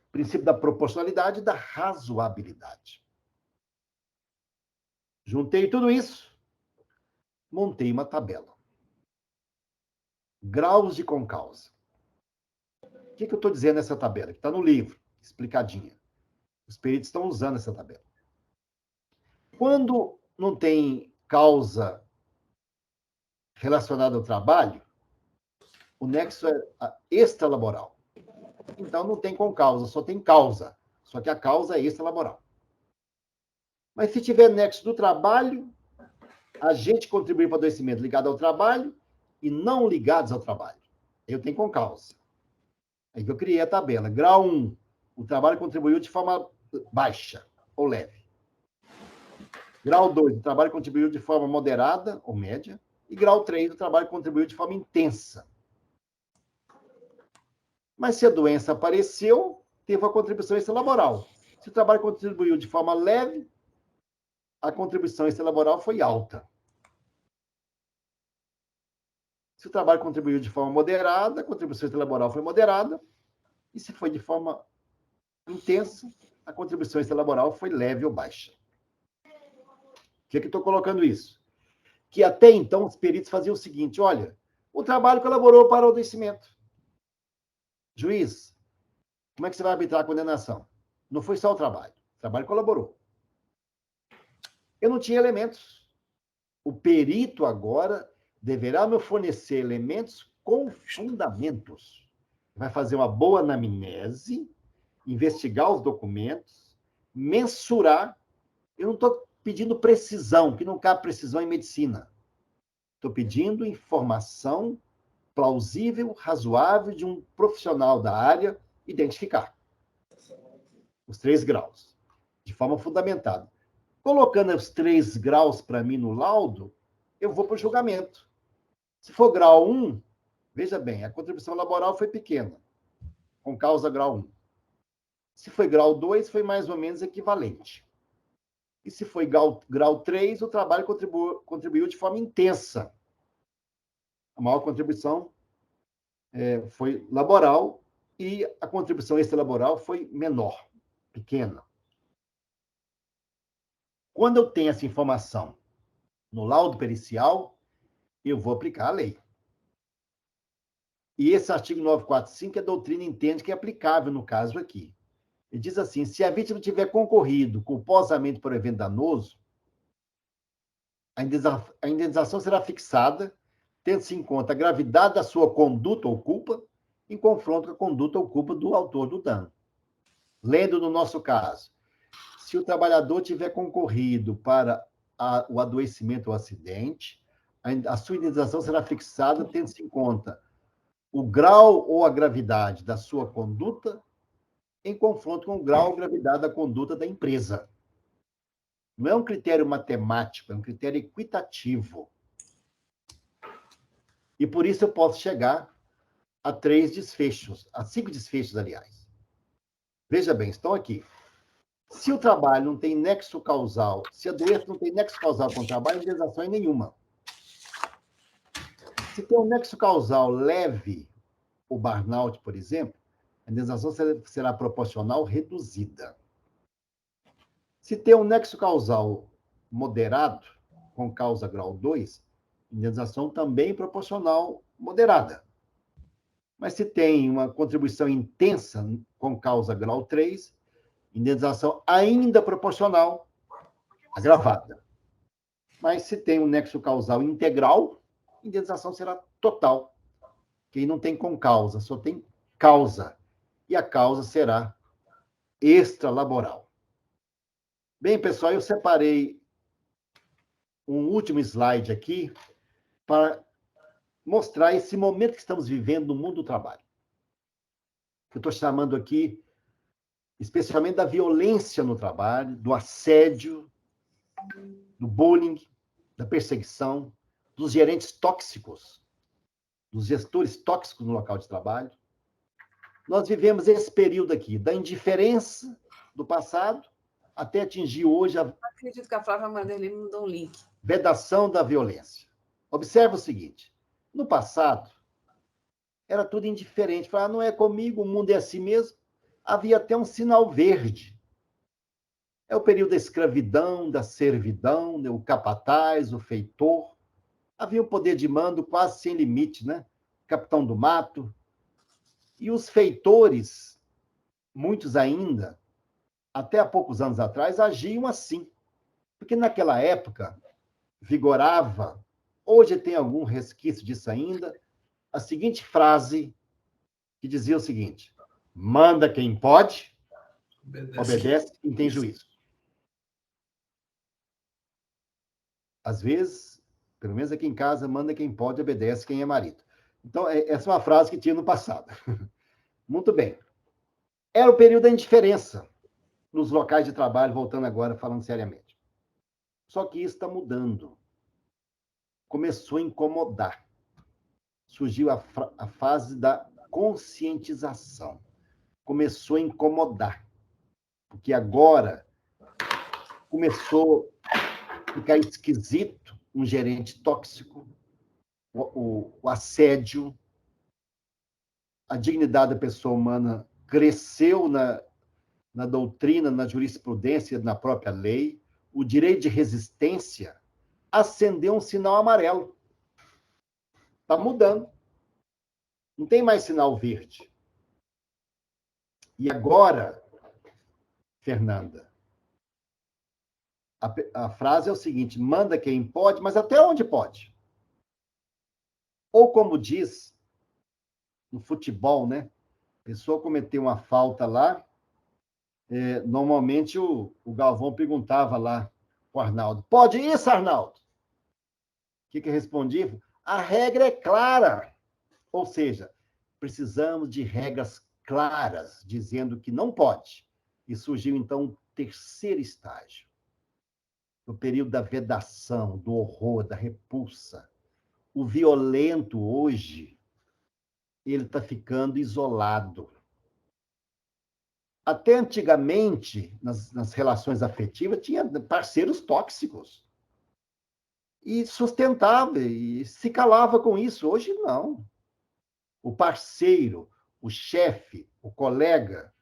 O princípio da proporcionalidade e da razoabilidade. Juntei tudo isso, montei uma tabela. Graus de concausa. O que eu estou dizendo nessa tabela? Que está no livro, explicadinha. Os peritos estão usando essa tabela. Quando não tem causa relacionada ao trabalho, o nexo é extralaboral. Então, não tem concausa, só tem causa. Só que a causa é extralaboral. Mas se tiver nexo do trabalho, agente contribuir para o adoecimento ligado ao trabalho e não ligados ao trabalho. Eu tenho concausa. Aí que eu criei a tabela. Grau 1, o trabalho contribuiu de forma baixa ou leve. Grau 2, o trabalho contribuiu de forma moderada ou média. E grau 3, o trabalho contribuiu de forma intensa. Mas se a doença apareceu, teve uma contribuição extralaboral. Se o trabalho contribuiu de forma leve, a contribuição extralaboral foi alta. Se o trabalho contribuiu de forma moderada, a contribuição extralaboral foi moderada. E se foi de forma intensa, a contribuição extralaboral foi leve ou baixa. Por que estou colocando isso? Que até então os peritos faziam o seguinte: olha, o trabalho colaborou para o adoecimento. Juiz, como é que você vai arbitrar a condenação? Não foi só o trabalho colaborou. Eu não tinha elementos. O perito agora deverá me fornecer elementos com fundamentos. Vai fazer uma boa anamnese, investigar os documentos, mensurar. Eu não estou pedindo precisão, que não cabe precisão em medicina. Estou pedindo informação plausível, razoável, de um profissional da área identificar os 3 graus, de forma fundamentada. Colocando os 3 graus para mim no laudo, eu vou para o julgamento. Se for grau 1, veja bem, a contribuição laboral foi pequena, com causa grau 1. Se foi grau 2, foi mais ou menos equivalente. E se foi grau 3, o trabalho contribuiu de forma intensa. A maior contribuição foi laboral e a contribuição extralaboral foi menor, pequena. Quando eu tenho essa informação no laudo pericial, eu vou aplicar a lei. E esse artigo 945, a doutrina entende que é aplicável no caso aqui. Ele diz assim: se a vítima tiver concorrido culposamente por evento danoso, a indenização será fixada, tendo-se em conta a gravidade da sua conduta ou culpa, em confronto com a conduta ou culpa do autor do dano. Lendo no nosso caso, se o trabalhador tiver concorrido para o adoecimento ou acidente, a sua indenização será fixada, tendo-se em conta o grau ou a gravidade da sua conduta, em confronto com o grau ou gravidade da conduta da empresa. Não é um critério matemático, é um critério equitativo. E por isso eu posso chegar a 3 desfechos, a 5 desfechos, aliás. Veja bem, estão aqui. Se o trabalho não tem nexo causal, se a doença não tem nexo causal com o trabalho, a indenização é nenhuma. Se tem um nexo causal leve, o burnout, por exemplo, a indenização será proporcional reduzida. Se tem um nexo causal moderado, com causa grau 2, indenização também proporcional moderada. Mas se tem uma contribuição intensa com causa grau 3, indenização ainda proporcional agravada. Mas se tem um nexo causal integral, indenização será total. Quem não tem com causa, só tem causa. E a causa será extralaboral. Bem, pessoal, eu separei um último slide aqui para mostrar esse momento que estamos vivendo no mundo do trabalho. Eu estou chamando aqui, especialmente da violência no trabalho, do assédio, do bullying, da perseguição, dos gerentes tóxicos, dos gestores tóxicos no local de trabalho. Nós vivemos esse período aqui, da indiferença do passado, até atingir hoje a... Acredito que a Flávia Manderlin mandou um link. Vedação da violência. Observe o seguinte: no passado, era tudo indiferente. Falar, não é comigo, o mundo é assim mesmo. Havia até um sinal verde. É o período da escravidão, da servidão, né? O capataz, o feitor. Havia um poder de mando quase sem limite, né? Capitão do mato. E os feitores, muitos ainda, até há poucos anos atrás, agiam assim. Porque naquela época vigorava, hoje tem algum resquício disso ainda, a seguinte frase que dizia o seguinte: manda quem pode, obedece quem tem juízo. Às vezes, pelo menos aqui em casa, manda quem pode, obedece quem é marido. Então, essa é uma frase que tinha no passado. Muito bem. Era o período da indiferença nos locais de trabalho, voltando agora, falando seriamente. Só que isso está mudando. Começou a incomodar. Surgiu a fase da conscientização. Começou a incomodar. Porque agora começou a ficar esquisito um gerente tóxico, o assédio, a dignidade da pessoa humana cresceu na doutrina, na jurisprudência, na própria lei, o direito de resistência acendeu um sinal amarelo. Está mudando. Não tem mais sinal verde. E agora, Fernanda, a frase é o seguinte: manda quem pode, mas até onde pode? Ou como diz no futebol, né? A pessoa cometeu uma falta lá, normalmente o Galvão perguntava lá o Arnaldo: pode isso, Arnaldo? O que respondia? A regra é clara. Ou seja, precisamos de regras claras, dizendo que não pode. E surgiu, então, o terceiro estágio, no período da vedação, do horror, da repulsa. O violento, hoje, ele está ficando isolado. Até antigamente, nas relações afetivas, tinha parceiros tóxicos. E sustentava, e se calava com isso. Hoje, não. O parceiro, o chefe, o colega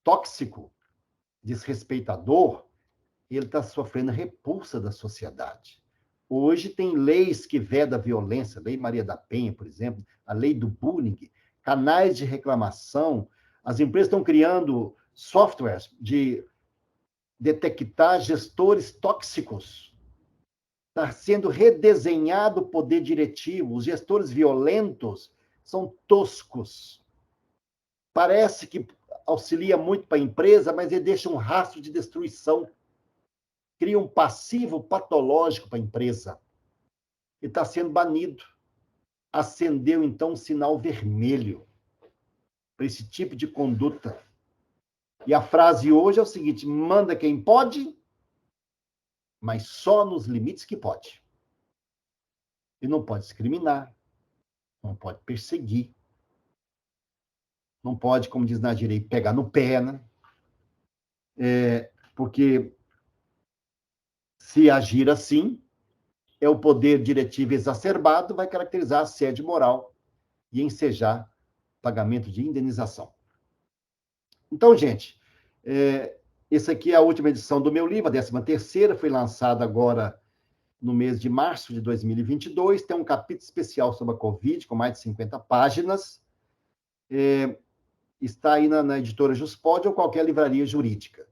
tóxico, desrespeitador, ele está sofrendo repulsa da sociedade. Hoje tem leis que vedam a violência, a Lei Maria da Penha, por exemplo, a lei do bullying, canais de reclamação. As empresas estão criando softwares de detectar gestores tóxicos. Está sendo redesenhado o poder diretivo. Os gestores violentos são toscos. Parece que auxilia muito para a empresa, mas ele deixa um rastro de destruição. Cria um passivo patológico para a empresa. E está sendo banido. Acendeu, então, um sinal vermelho para esse tipo de conduta. E a frase hoje é o seguinte: manda quem pode, mas só nos limites que pode. E não pode discriminar, não pode perseguir, não pode, como diz na direita, pegar no pé, né? Porque se agir assim, o poder diretivo exacerbado vai caracterizar assédio moral e ensejar pagamento de indenização. Então, gente, essa aqui é a última edição do meu livro, a 13ª, foi lançada agora no mês de março de 2022, tem um capítulo especial sobre a Covid, com mais de 50 páginas, está aí na editora Juspod ou qualquer livraria jurídica.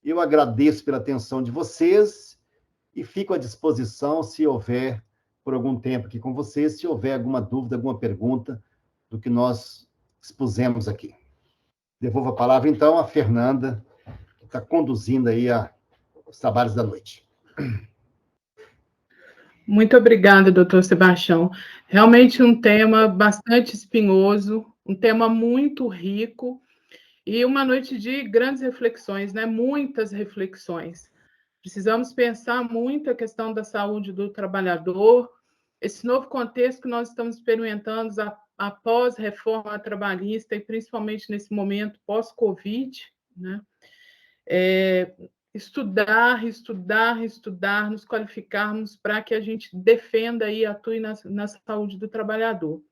Eu agradeço pela atenção de vocês e fico à disposição, se houver, por algum tempo aqui com vocês, se houver alguma dúvida, alguma pergunta do que nós expusemos aqui. Devolvo a palavra, então, à Fernanda, que está conduzindo aí os trabalhos da noite. Muito obrigada, doutor Sebastião. Realmente um tema bastante espinhoso, um tema muito rico e uma noite de grandes reflexões, né? Muitas reflexões. Precisamos pensar muito a questão da saúde do trabalhador, esse novo contexto que nós estamos experimentando após a reforma trabalhista e principalmente nesse momento pós-Covid, né? Estudar, nos qualificarmos para que a gente defenda e atue na saúde do trabalhador.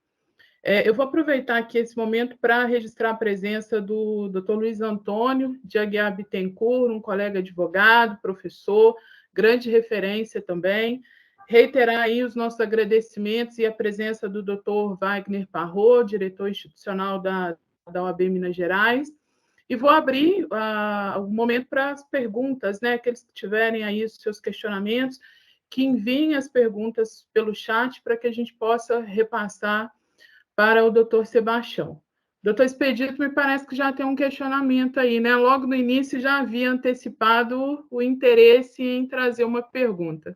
Eu vou aproveitar aqui esse momento para registrar a presença do Dr. Luiz Antônio de Aguiar Bittencourt, um colega advogado, professor, grande referência também. Reiterar aí os nossos agradecimentos e a presença do Dr. Wagner Parrot, diretor institucional da OAB Minas Gerais. E vou abrir o momento para as perguntas, né? Aqueles que tiverem aí os seus questionamentos, que enviem as perguntas pelo chat para que a gente possa repassar para o doutor Sebastião. Doutor Expedito, me parece que já tem um questionamento aí, né? Logo no início já havia antecipado o interesse em trazer uma pergunta.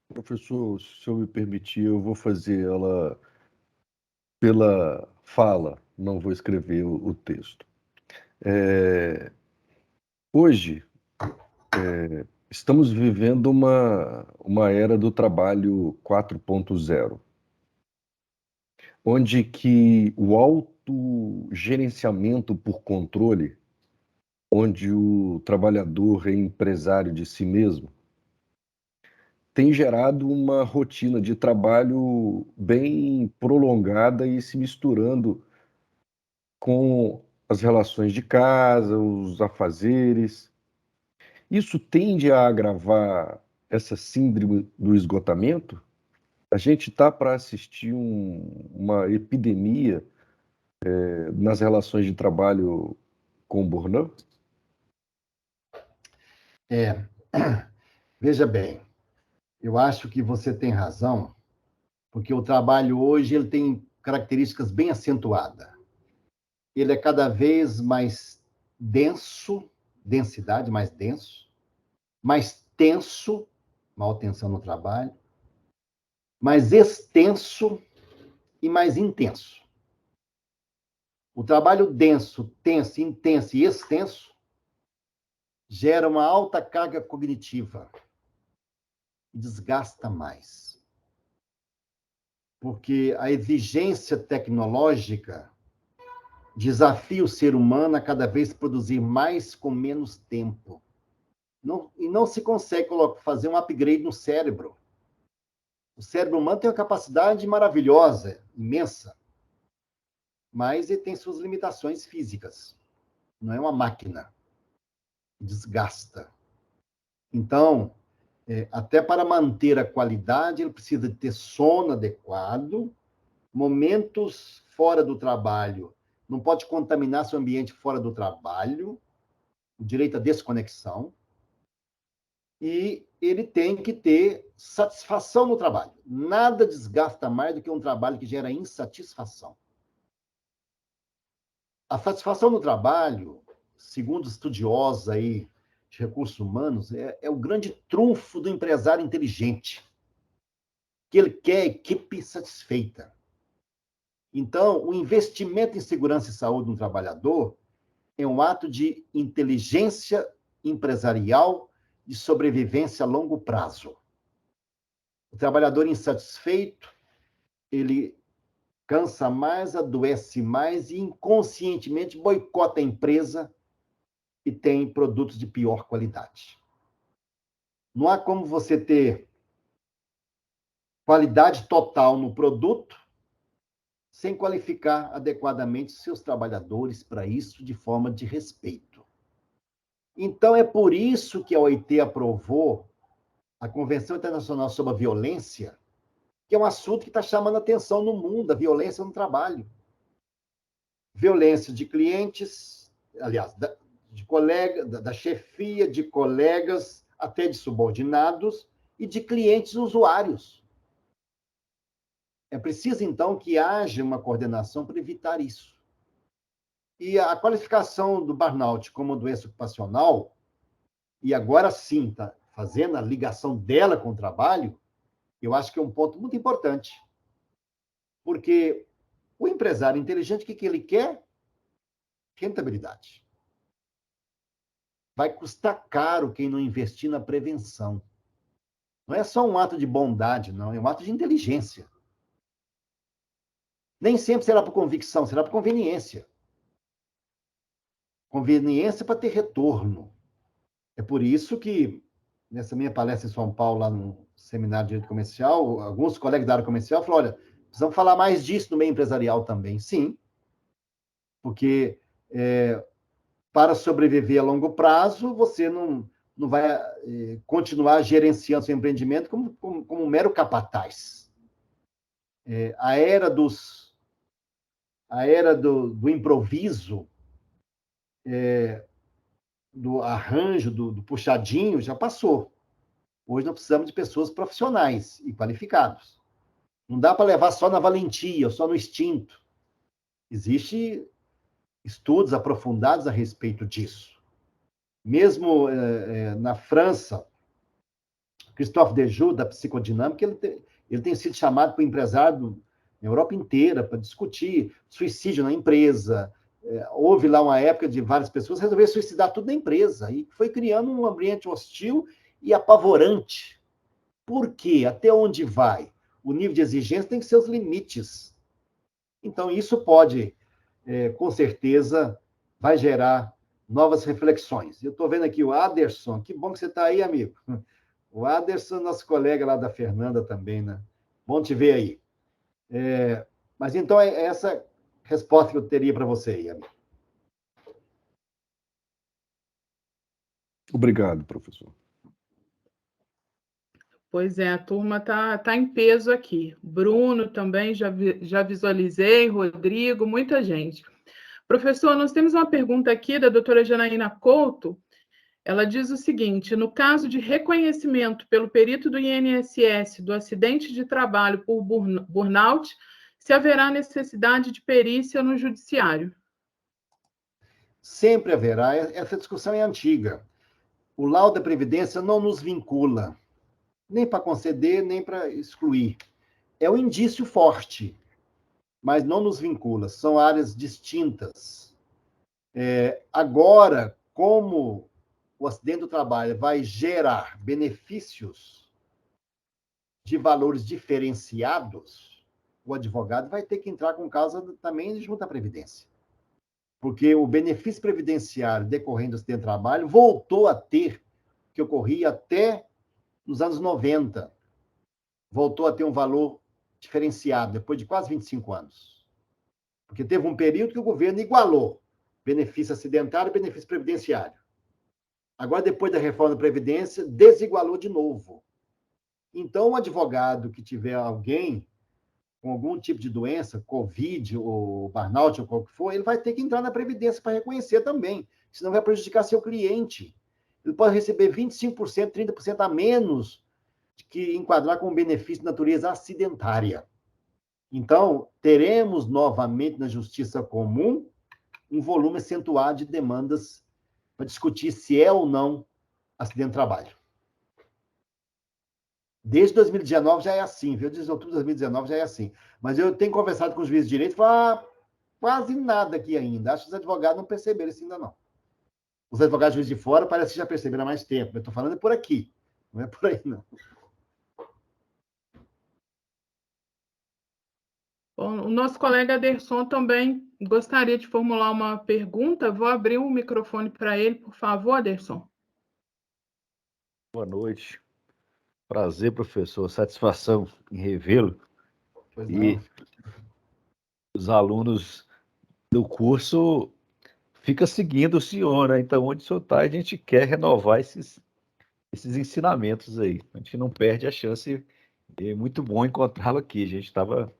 Professor, se o senhor me permitir, eu vou fazer ela pela fala, não vou escrever o texto. Hoje, estamos vivendo uma era do trabalho 4.0, onde que o autogerenciamento por controle, onde o trabalhador é empresário de si mesmo, tem gerado uma rotina de trabalho bem prolongada e se misturando com as relações de casa, os afazeres. Isso tende a agravar essa síndrome do esgotamento? A gente está para assistir uma epidemia nas relações de trabalho com burnout? Veja bem, eu acho que você tem razão, porque o trabalho hoje ele tem características bem acentuadas. Ele é cada vez mais denso, densidade mais denso, mais tenso, maior tensão no trabalho, mais extenso e mais intenso. O trabalho denso, tenso, intenso e extenso gera uma alta carga cognitiva e desgasta mais. Porque a exigência tecnológica desafia o ser humano a cada vez produzir mais com menos tempo. E não se consegue fazer um upgrade no cérebro. O cérebro humano tem uma capacidade maravilhosa, imensa, mas ele tem suas limitações físicas. Não é uma máquina. Desgasta. Então, até para manter a qualidade, ele precisa ter sono adequado, momentos fora do trabalho. Não pode contaminar seu ambiente fora do trabalho, o direito à desconexão. E ele tem que ter satisfação no trabalho. Nada desgasta mais do que um trabalho que gera insatisfação. A satisfação no trabalho, segundo estudiosos aí de recursos humanos, é o grande trunfo do empresário inteligente, que ele quer a equipe satisfeita. Então, o investimento em segurança e saúde do trabalhador é um ato de inteligência empresarial de sobrevivência a longo prazo. O trabalhador insatisfeito, ele cansa mais, adoece mais e inconscientemente boicota a empresa e tem produtos de pior qualidade. Não há como você ter qualidade total no produto sem qualificar adequadamente seus trabalhadores para isso de forma de respeito. Então, é por isso que a OIT aprovou a Convenção Internacional sobre a Violência, que é um assunto que está chamando a atenção no mundo, a violência no trabalho. Violência de clientes, aliás, de colega, da chefia, de colegas, até de subordinados, e de clientes usuários. É preciso, então, que haja uma coordenação para evitar isso. E a qualificação do burnout como doença ocupacional, e agora sim, está fazendo a ligação dela com o trabalho, eu acho que é um ponto muito importante. Porque o empresário inteligente, o que ele quer? Rentabilidade. Vai custar caro quem não investir na prevenção. Não é só um ato de bondade, não, é um ato de inteligência. Nem sempre será por convicção, será por conveniência. Conveniência para ter retorno. É por isso que, nessa minha palestra em São Paulo, lá no Seminário de Direito Comercial, alguns colegas da área comercial falaram, olha, precisamos falar mais disso no meio empresarial também. Sim, porque para sobreviver a longo prazo, você não vai continuar gerenciando seu empreendimento como um mero capataz. A era do improviso, do arranjo, do puxadinho, já passou. Hoje nós precisamos de pessoas profissionais e qualificados. Não dá para levar só na valentia, só no instinto. Existem estudos aprofundados a respeito disso. Mesmo na França, Christophe Dejoux, da psicodinâmica, ele tem sido chamado para empresário na Europa inteira para discutir suicídio na empresa. Houve lá uma época de várias pessoas resolveram suicidar tudo na empresa e foi criando um ambiente hostil e apavorante. Por quê? Até onde vai? O nível de exigência tem que ser os limites. Então, isso pode, com certeza, vai gerar novas reflexões. Eu estou vendo aqui o Aderson, que bom que você está aí, amigo. O Aderson, nosso colega lá da Fernanda também, né? Bom te ver aí. Mas então, essa resposta que eu teria para você, Ian. Obrigado, professor. Pois é, a turma tá em peso aqui. Bruno também, já visualizei, Rodrigo, muita gente. Professor, nós temos uma pergunta aqui da doutora Janaína Couto. Ela diz o seguinte: no caso de reconhecimento pelo perito do INSS do acidente de trabalho por burnout, se haverá necessidade de perícia no judiciário? Sempre haverá. Essa discussão é antiga. O laudo da Previdência não nos vincula, nem para conceder, nem para excluir. É um indício forte, mas não nos vincula. São áreas distintas. Agora, como o acidente do trabalho vai gerar benefícios de valores diferenciados, o advogado vai ter que entrar com causa também junto à Previdência. Porque o benefício previdenciário decorrente do acidente de trabalho voltou a ter, que ocorria até nos anos 90, voltou a ter um valor diferenciado, depois de quase 25 anos. Porque teve um período que o governo igualou benefício acidentário e benefício previdenciário. Agora, depois da reforma da Previdência, desigualou de novo. Então, o advogado que tiver alguém com algum tipo de doença, Covid, ou burnout, ou qual que for, ele vai ter que entrar na Previdência para reconhecer também, senão vai prejudicar seu cliente. Ele pode receber 25%, 30% a menos que enquadrar com benefício de natureza acidentária. Então, teremos novamente na Justiça Comum um volume acentuado de demandas para discutir se é ou não acidente de trabalho. Desde 2019 já é assim, viu? Desde outubro de 2019 já é assim. Mas eu tenho conversado com os juízes de direito e falar quase nada aqui ainda. Acho que os advogados não perceberam isso ainda não. Os advogados juízes de fora parece que já perceberam há mais tempo. Eu estou falando por aqui, não é por aí, não. Bom, o nosso colega Aderson também gostaria de formular uma pergunta. Vou abrir o microfone para ele, por favor, Aderson. Boa noite. Prazer, professor. Satisfação em revê-lo. Pois E não. os alunos do curso ficam seguindo o senhor, né? Então, onde o senhor está, a gente quer renovar esses ensinamentos aí. A gente não perde a chance. É muito bom encontrá-lo aqui. A gente estava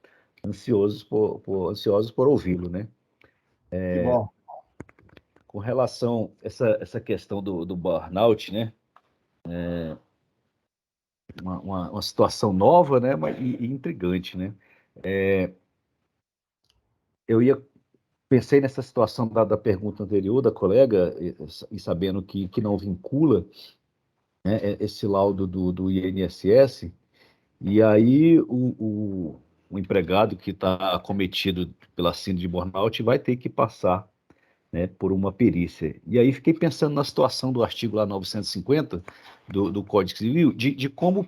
ansiosos por ouvi-lo, né? Que bom. Com relação a essa questão do burnout, né? Uma situação nova, né? E intrigante, né? Eu pensei nessa situação da pergunta anterior da colega, e sabendo que não vincula, né, esse laudo do INSS, e aí o empregado que está acometido pela síndrome de burnout vai ter que passar, né, por uma perícia. E aí fiquei pensando na situação do artigo lá 950 do Código Civil, de como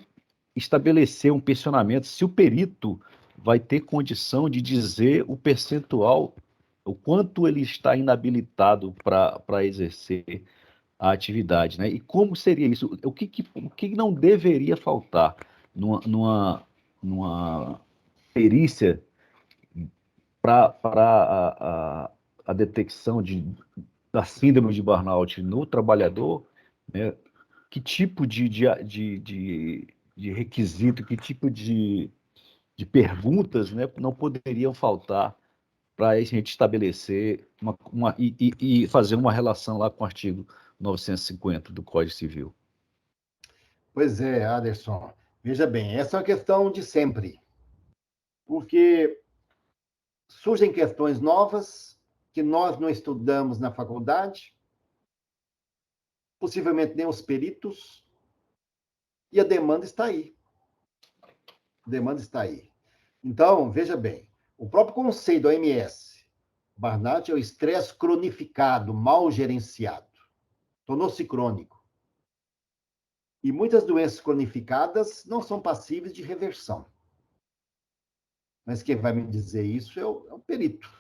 estabelecer um pensionamento, se o perito vai ter condição de dizer o percentual, o quanto ele está inabilitado para exercer a atividade, né? E como seria isso? O que não deveria faltar numa perícia para a detecção da síndrome de burnout no trabalhador, né? Que tipo de requisito, que tipo de perguntas, né, não poderiam faltar para a gente estabelecer e fazer uma relação lá com o artigo 950 do Código Civil. Pois é, Aderson. Veja bem, essa é uma questão de sempre. Porque surgem questões novas que nós não estudamos na faculdade, possivelmente nem os peritos, e a demanda está aí. A demanda está aí. Então, veja bem, o próprio conceito da OMS, burnout é o estresse cronificado, mal gerenciado. Tornou-se crônico. E muitas doenças cronificadas não são passíveis de reversão. Mas quem vai me dizer isso é o perito.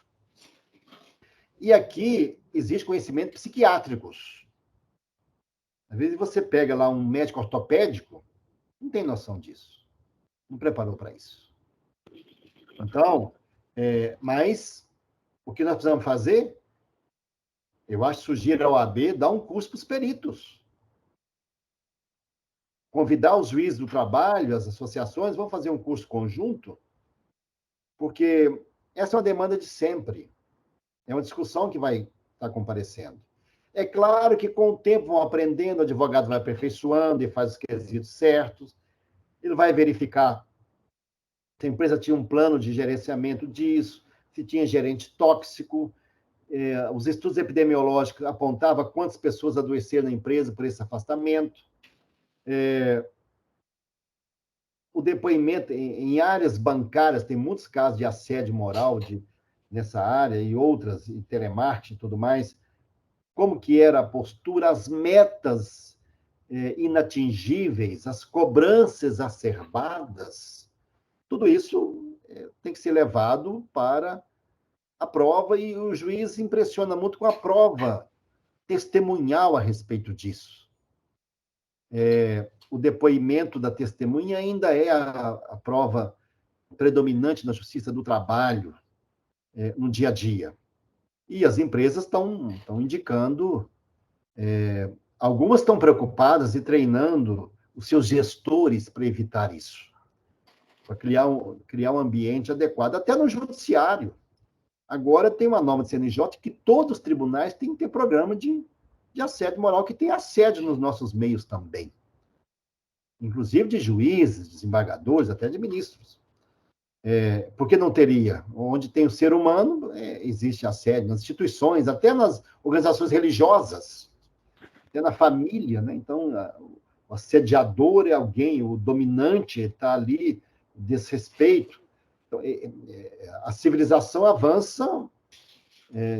E aqui existe conhecimento psiquiátricos. Às vezes você pega lá um médico ortopédico, não tem noção disso. Não preparou para isso. Então, mas O que nós precisamos fazer? Eu acho que sugerir ao OAB dar um curso para os peritos. Convidar os juízes do trabalho, as associações, vão fazer um curso conjunto, porque essa é uma demanda de sempre. É uma discussão que vai estar comparecendo. É claro que, com o tempo, vão aprendendo, o advogado vai aperfeiçoando e faz os quesitos certos, ele vai verificar se a empresa tinha um plano de gerenciamento disso, se tinha gerente tóxico, os estudos epidemiológicos apontavam quantas pessoas adoeceram na empresa por esse afastamento. O depoimento em áreas bancárias, tem muitos casos de assédio moral nessa área e outras, em telemarketing e tudo mais. Como que era a postura, as metas inatingíveis, as cobranças exacerbadas, tudo isso tem que ser levado para a prova, e o juiz se impressiona muito com a prova testemunhal a respeito disso. O depoimento da testemunha ainda é a prova predominante na justiça do trabalho, no dia a dia. E as empresas estão indicando, algumas estão preocupadas e treinando os seus gestores para evitar isso, para criar um ambiente adequado, até no judiciário. Agora tem uma norma do CNJ que todos os tribunais têm que ter programa de assédio moral, que tem assédio nos nossos meios também. Inclusive de juízes, desembargadores, até de ministros. Por que não teria? Onde tem o ser humano, existe assédio nas instituições, até nas organizações religiosas, até na família, né? Então, o assediador é alguém, o dominante está ali, desrespeito. Então, a civilização avança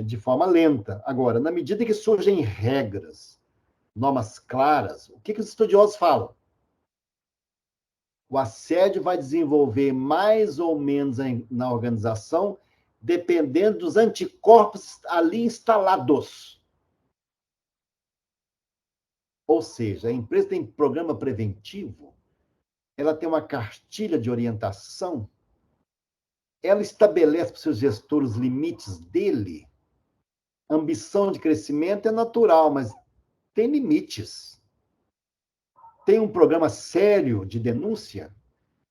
de forma lenta. Agora, na medida que surgem regras, normas claras, o que os estudiosos falam? O assédio vai desenvolver mais ou menos na organização, dependendo dos anticorpos ali instalados. Ou seja, a empresa tem programa preventivo, ela tem uma cartilha de orientação, ela estabelece para os seus gestores os limites dele. A ambição de crescimento é natural, mas tem limites. Tem um programa sério de denúncia.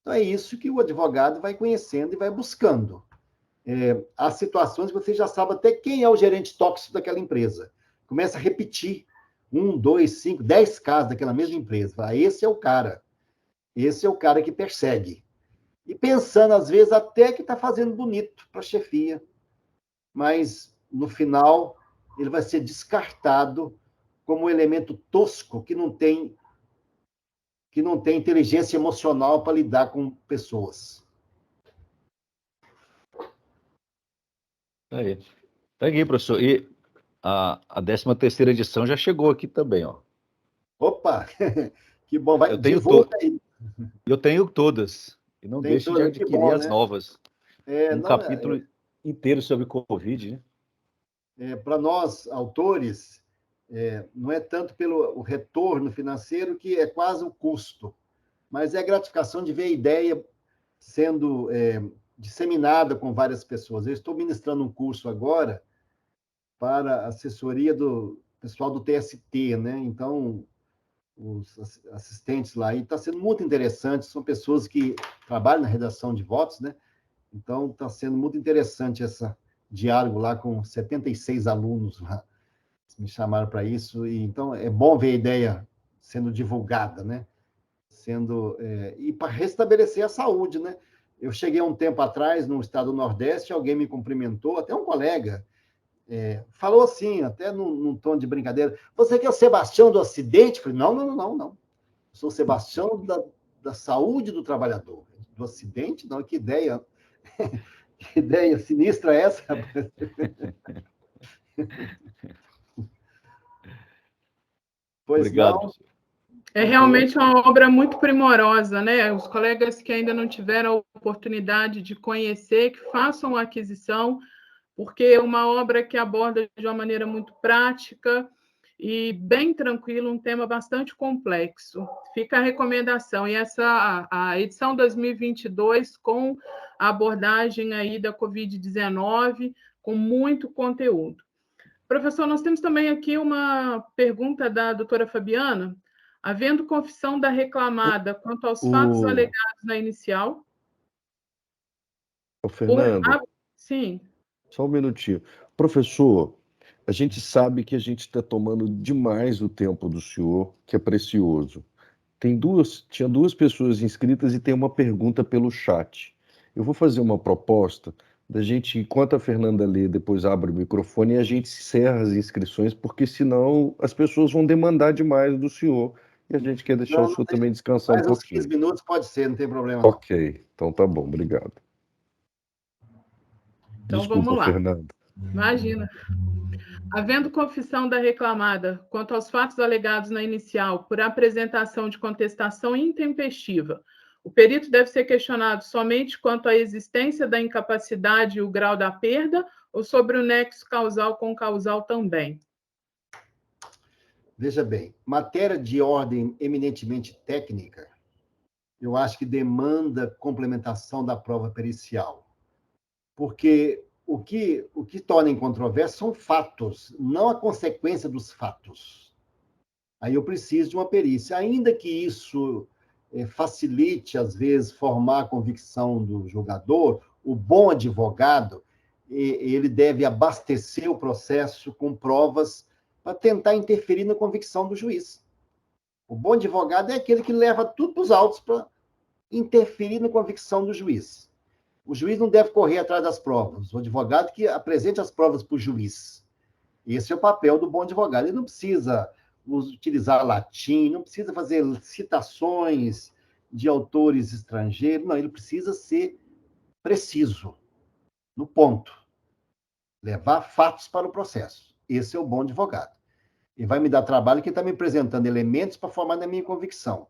Então, é isso que o advogado vai conhecendo e vai buscando. Há situações que você já sabe até quem é o gerente tóxico daquela empresa. Começa a repetir 1, 2, 5, 10 casos daquela mesma empresa. Esse é o cara. Esse é o cara que persegue. E pensando, às vezes, até que está fazendo bonito para a chefia. Mas, no final, ele vai ser descartado como um elemento tosco que não tem inteligência emocional para lidar com pessoas. Aí. Peguei, professor. E a 13ª edição já chegou aqui também, ó. Opa! Que bom. Vai, Eu tenho divulga aí. Eu tenho todas. E não Tem deixe de todas, que adquirir bom, as né? novas. Um Não, capítulo inteiro sobre Covid, né? Para nós, autores, não é tanto pelo o retorno financeiro, que é quase o custo, mas é a gratificação de ver a ideia sendo disseminada com várias pessoas. Eu estou ministrando um curso agora para a assessoria do pessoal do TST, né? Então, os assistentes lá, e está sendo muito interessante, são pessoas que trabalham na redação de votos, né? Então, está sendo muito interessante esse diálogo lá com 76 alunos lá, me chamaram para isso, e então é bom ver a ideia sendo divulgada, né? E para restabelecer a saúde, né? Eu cheguei um tempo atrás no estado do Nordeste, alguém me cumprimentou, até um colega, falou assim, até num tom de brincadeira: você que é o Sebastião do acidente? Eu falei: não. Eu sou o Sebastião da saúde do trabalhador. Do acidente? Não, que ideia que ideia sinistra é essa? Pois Obrigado, não. professor. É realmente uma obra muito primorosa, né? Os colegas que ainda não tiveram a oportunidade de conhecer, que façam a aquisição, porque é uma obra que aborda de uma maneira muito prática e bem tranquilo, um tema bastante complexo. Fica a recomendação. E a edição 2022, com a abordagem aí da Covid-19, com muito conteúdo. Professor, nós temos também aqui uma pergunta da doutora Fabiana. Havendo confissão da reclamada quanto aos fatos alegados na inicial... Fernando, Sim. só um minutinho. Professor, a gente sabe que a gente está tomando demais o tempo do senhor, que é precioso. Tinha duas pessoas inscritas e tem uma pergunta pelo chat. Eu vou fazer uma proposta da gente, enquanto a Fernanda lê, depois abre o microfone e a gente encerra as inscrições, porque senão as pessoas vão demandar demais do senhor e a gente quer deixar o senhor também descansar um Mais uns pouquinho. 15 minutos pode ser, não tem problema não. Ok, então tá bom, obrigado. Então, Desculpa, vamos lá. Fernanda. Imagina. Havendo confissão da reclamada quanto aos fatos alegados na inicial por apresentação de contestação intempestiva, o perito deve ser questionado somente quanto à existência da incapacidade e o grau da perda, ou sobre o nexo causal com causal também? Veja bem, matéria de ordem eminentemente técnica, eu acho que demanda complementação da prova pericial. Porque o que torna em controvérsia são fatos, não a consequência dos fatos. Aí eu preciso de uma perícia. Ainda que isso facilite, às vezes, formar a convicção do julgador, o bom advogado, ele deve abastecer o processo com provas para tentar interferir na convicção do juiz. O bom advogado é aquele que leva tudo para os autos para interferir na convicção do juiz. O juiz não deve correr atrás das provas. O advogado que apresente as provas para o juiz. Esse é o papel do bom advogado. Ele não precisa utilizar latim, não precisa fazer citações de autores estrangeiros. Não, ele precisa ser preciso, no ponto. Levar fatos para o processo. Esse é o bom advogado. E vai me dar trabalho que está me apresentando elementos para formar na minha convicção.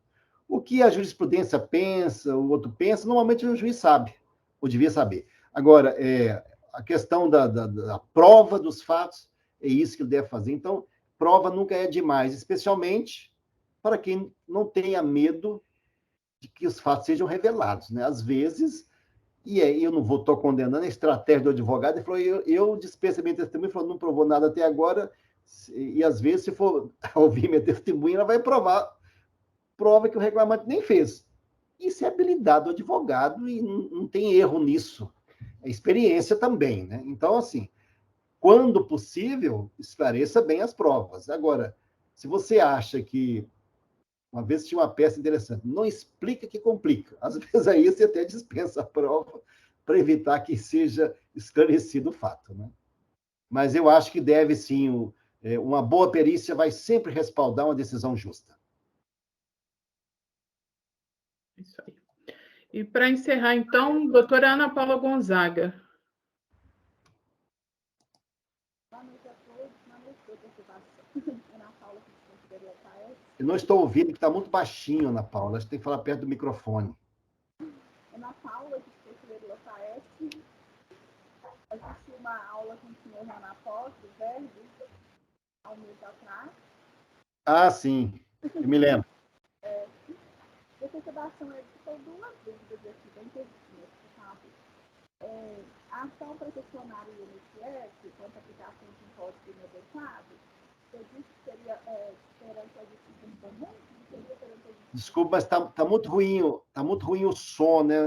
O que a jurisprudência pensa, o outro pensa, normalmente o juiz sabe, ou devia saber. Agora, a questão da prova dos fatos, é isso que ele deve fazer. Então, prova nunca é demais, especialmente para quem não tenha medo de que os fatos sejam revelados, né? Às vezes, e aí eu não estou condenando a estratégia do advogado, ele falou, eu dispenso minha testemunha, falou, não provou nada até agora, e às vezes, se for ouvir minha testemunha, ela vai prova que o reclamante nem fez. Isso é habilidade do advogado e não tem erro nisso. É experiência também, né? Então, assim, quando possível, esclareça bem as provas. Agora, se você acha que... Uma vez tinha uma peça interessante, não explica que complica. Às vezes aí você até dispensa a prova para evitar que seja esclarecido o fato, né? Mas eu acho que deve, sim, uma boa perícia vai sempre respaldar uma decisão justa. Isso aí. E para encerrar, então, doutora Ana Paula Gonzaga. Eu não estou ouvindo, que está muito baixinho, Ana Paula. Acho que tem que falar perto do microfone. Ana Paula, de Conselheiro Lafayette. Assisti uma aula com o senhor lá na pós, do Verbo, há um mês atrás. Ah, sim. Eu me lembro. Essa redação ficou duas dúvidas aqui, bem pertinentes, sabe? A ação para questionar o INSS, quanto à aplicação de impostos inadequados, eu disse que seria perante a justiça comum? Seria perante a justiça... Desculpa, mas tá muito ruim o som, né?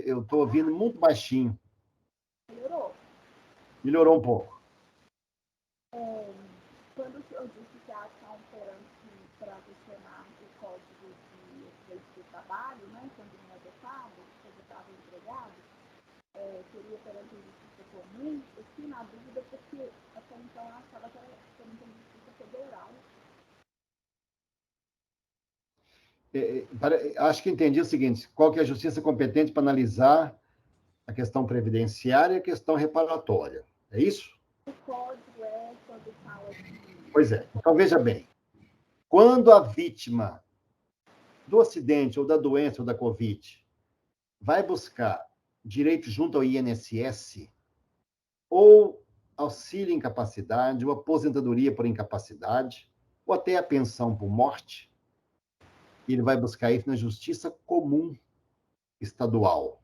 Eu estou ouvindo muito baixinho. Melhorou? Melhorou um pouco. Quando o senhor disse que a ação para questionar o código de direito do trabalho, né, quando inadequado, quando estava empregado, seria perante a justiça comum, eu fiquei na dúvida porque até então eu achava que era perante a justiça federal. Acho que entendi o seguinte: qual que é a justiça competente para analisar a questão previdenciária e a questão reparatória. É isso? O código é quando fala de... Pois é. Então, veja bem. Quando a vítima do acidente, ou da doença, ou da Covid, vai buscar direito junto ao INSS, ou auxílio incapacidade, ou aposentadoria por incapacidade, ou até a pensão por morte, ele vai buscar isso na justiça comum estadual.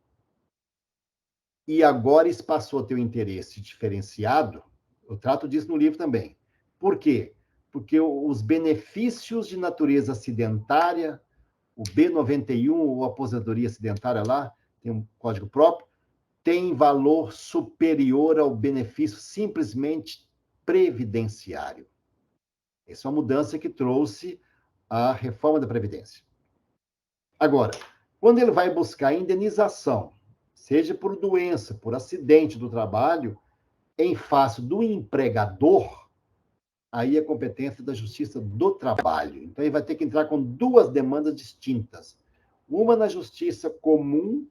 e agora isso passou a ter um interesse diferenciado, eu trato disso no livro também. Por quê? Porque os benefícios de natureza acidentária, o B91, ou aposentadoria acidentária lá, tem um código próprio, tem valor superior ao benefício simplesmente previdenciário. Essa é uma mudança que trouxe a reforma da Previdência. Agora, quando ele vai buscar indenização, seja por doença, por acidente do trabalho, em face do empregador, aí é competência da Justiça do Trabalho. Então, ele vai ter que entrar com duas demandas distintas. Uma na Justiça Comum,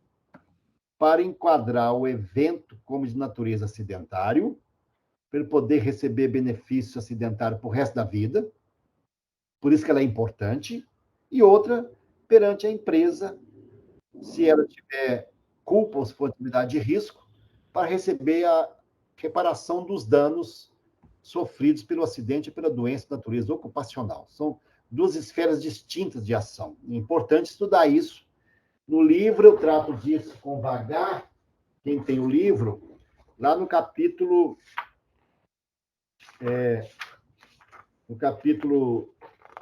para enquadrar o evento como de natureza acidentário, para ele poder receber benefício acidentário para o resto da vida, por isso que ela é importante, e outra perante a empresa, se ela tiver culpa ou se for atividade de risco, para receber a reparação dos danos sofridos pelo acidente e pela doença de natureza ocupacional. São duas esferas distintas de ação. É importante estudar isso. No livro eu trato disso com vagar, quem tem o livro, lá no capítulo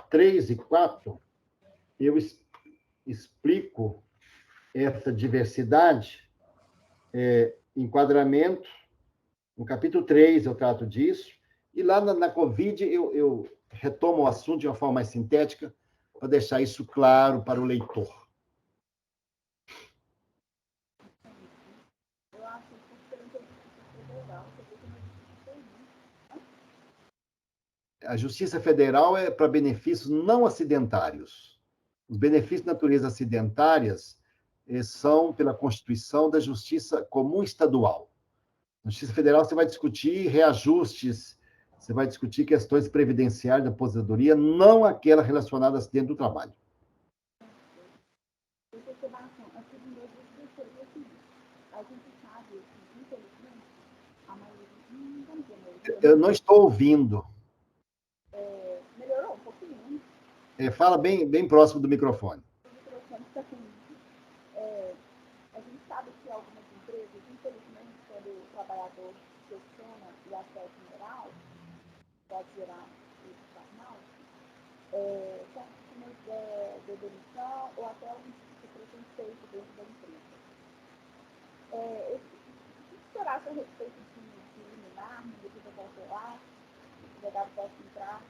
3 e 4, eu explico essa diversidade, enquadramento. No capítulo 3 eu trato disso, e lá na Covid eu retomo o assunto de uma forma mais sintética, para deixar isso claro para o leitor. Eu acho que perante a Justiça Federal, você vê que não existe. A Justiça Federal é para benefícios não acidentários. Os benefícios de natureza acidentárias são pela Constituição da Justiça Comum Estadual. Na Justiça Federal você vai discutir reajustes, você vai discutir questões previdenciárias da aposentadoria, não aquela relacionada a acidente do trabalho. Porque, Sebastião, aqui no meu grupo seria o seguinte: a gente sabe que, infelizmente, a maioria, não vamos dizer a maioria, Eu não estou ouvindo. melhorou um pouquinho, né? Fala bem próximo do microfone. O microfone está comigo. A gente sabe que algumas empresas, infelizmente, quando o trabalhador questiona e acerta mineral, pode gerar esse carnal, são vítimas de demissão ou até algum tipo de preconceito dentro da empresa. O que será a respeito de liminar, medida cautelar, o empregado pode entrar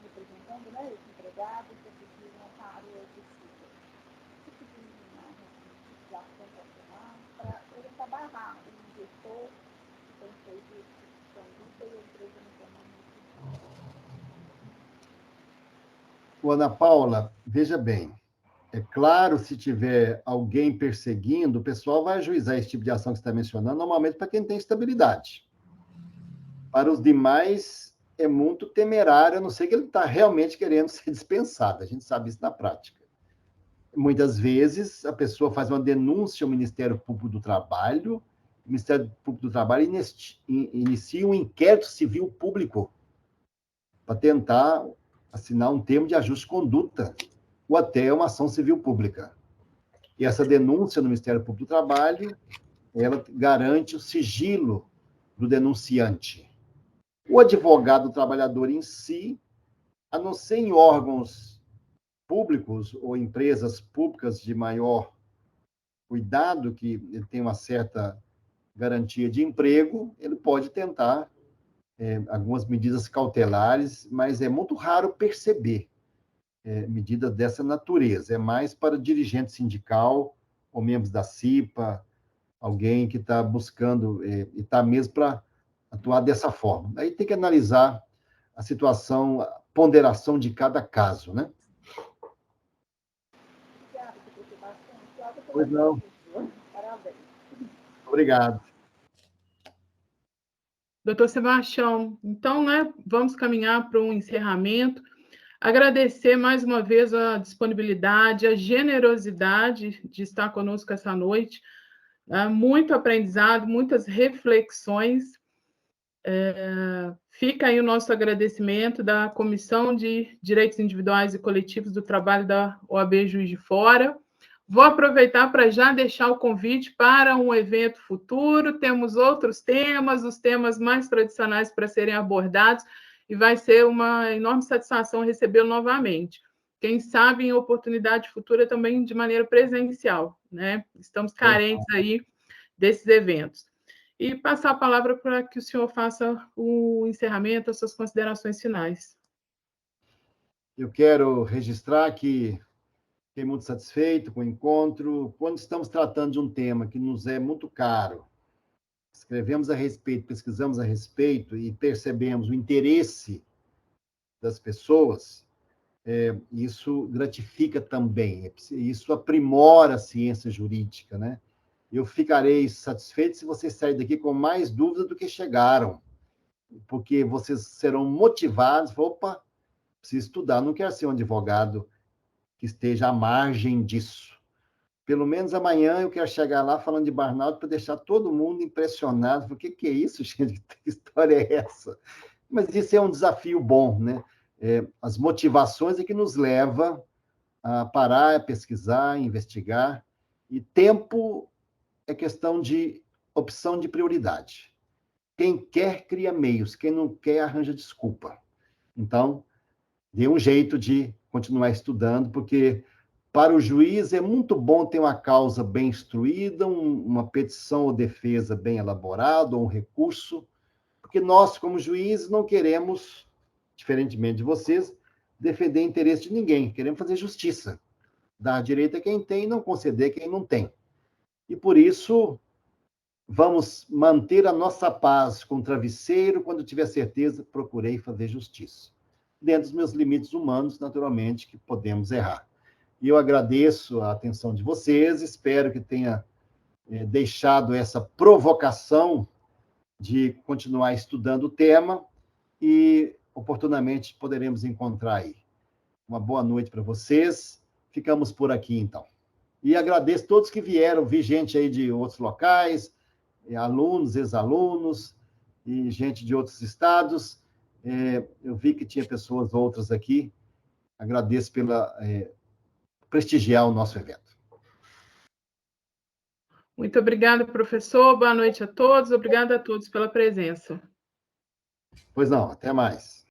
representando, né, esse empregado, que precisa para a justiça? Que tipo de liminar, de ação cautelar, para tentar barrar o gestor que tem feito esse tipo de conduta e a empresa não tomar muito. Ana Paula, veja bem, é claro, se tiver alguém perseguindo, o pessoal vai ajuizar esse tipo de ação que você está mencionando, normalmente para quem tem estabilidade. Para os demais, é muito temerário, a não ser que ele está realmente querendo ser dispensado. A gente sabe isso na prática. Muitas vezes, a pessoa faz uma denúncia ao Ministério Público do Trabalho, o Ministério Público do Trabalho inicia um inquérito civil público para tentar assinar um termo de ajuste de conduta ou até uma ação civil pública. E essa denúncia no Ministério Público do Trabalho, ela garante o sigilo do denunciante. O advogado do trabalhador em si, a não ser em órgãos públicos ou empresas públicas de maior cuidado, que ele tem uma certa garantia de emprego, ele pode tentar algumas medidas cautelares, mas é muito raro perceber medidas dessa natureza. É mais para dirigente sindical ou membros da CIPA, alguém que está buscando e está mesmo para atuar dessa forma. Aí tem que analisar a situação, a ponderação de cada caso, né? Obrigada, professor Sebastião. Pois não. Parabéns. Obrigado. Doutor Sebastião, então, né, vamos caminhar para um encerramento. Agradecer mais uma vez a disponibilidade, a generosidade de estar conosco essa noite. Muito aprendizado, muitas reflexões. Fica aí o nosso agradecimento da Comissão de Direitos Individuais e Coletivos do Trabalho da OAB Juiz de Fora, Vou aproveitar para já deixar o convite para um evento futuro. Temos outros temas, os temas mais tradicionais para serem abordados, e vai ser uma enorme satisfação recebê-lo novamente. Quem sabe em oportunidade futura também de maneira presencial, né? Estamos carentes aí desses eventos. E passar a palavra para que o senhor faça o encerramento, as suas considerações finais. Eu quero registrar que fiquei muito satisfeito com o encontro. Quando estamos tratando de um tema que nos é muito caro, escrevemos a respeito, pesquisamos a respeito e percebemos o interesse das pessoas, isso gratifica também, isso aprimora a ciência jurídica, né? Eu ficarei satisfeito se vocês saírem daqui com mais dúvidas do que chegaram, porque vocês serão motivados, opa, preciso estudar, não quero ser um advogado que esteja à margem disso. Pelo menos amanhã eu quero chegar lá falando de burnout para deixar todo mundo impressionado. O que é isso, gente? Que história é essa? Mas isso é um desafio bom, né? As motivações é que nos leva a parar, a pesquisar, a investigar. E tempo é questão de opção de prioridade. Quem quer, cria meios. Quem não quer, arranja desculpa. Então, dê um jeito de continuar estudando, porque para o juiz é muito bom ter uma causa bem instruída, uma petição ou defesa bem elaborada, ou um recurso, porque nós, como juízes, não queremos, diferentemente de vocês, defender interesse de ninguém, queremos fazer justiça, dar direito a quem tem e não conceder a quem não tem. E por isso, vamos manter a nossa paz com o travesseiro, quando tiver certeza, procurei fazer justiça. Dentro dos meus limites humanos, naturalmente, que podemos errar. E eu agradeço a atenção de vocês, espero que tenha deixado essa provocação de continuar estudando o tema e, oportunamente, poderemos encontrar aí. Uma boa noite para vocês. Ficamos por aqui, então. E agradeço a todos que vieram, vi gente aí de outros locais, alunos, ex-alunos, e gente de outros estados. Eu vi que tinha pessoas outras aqui. Agradeço pela prestigiar o nosso evento. Muito obrigada, professor. Boa noite a todos. Obrigada a todos pela presença. Pois não, até mais.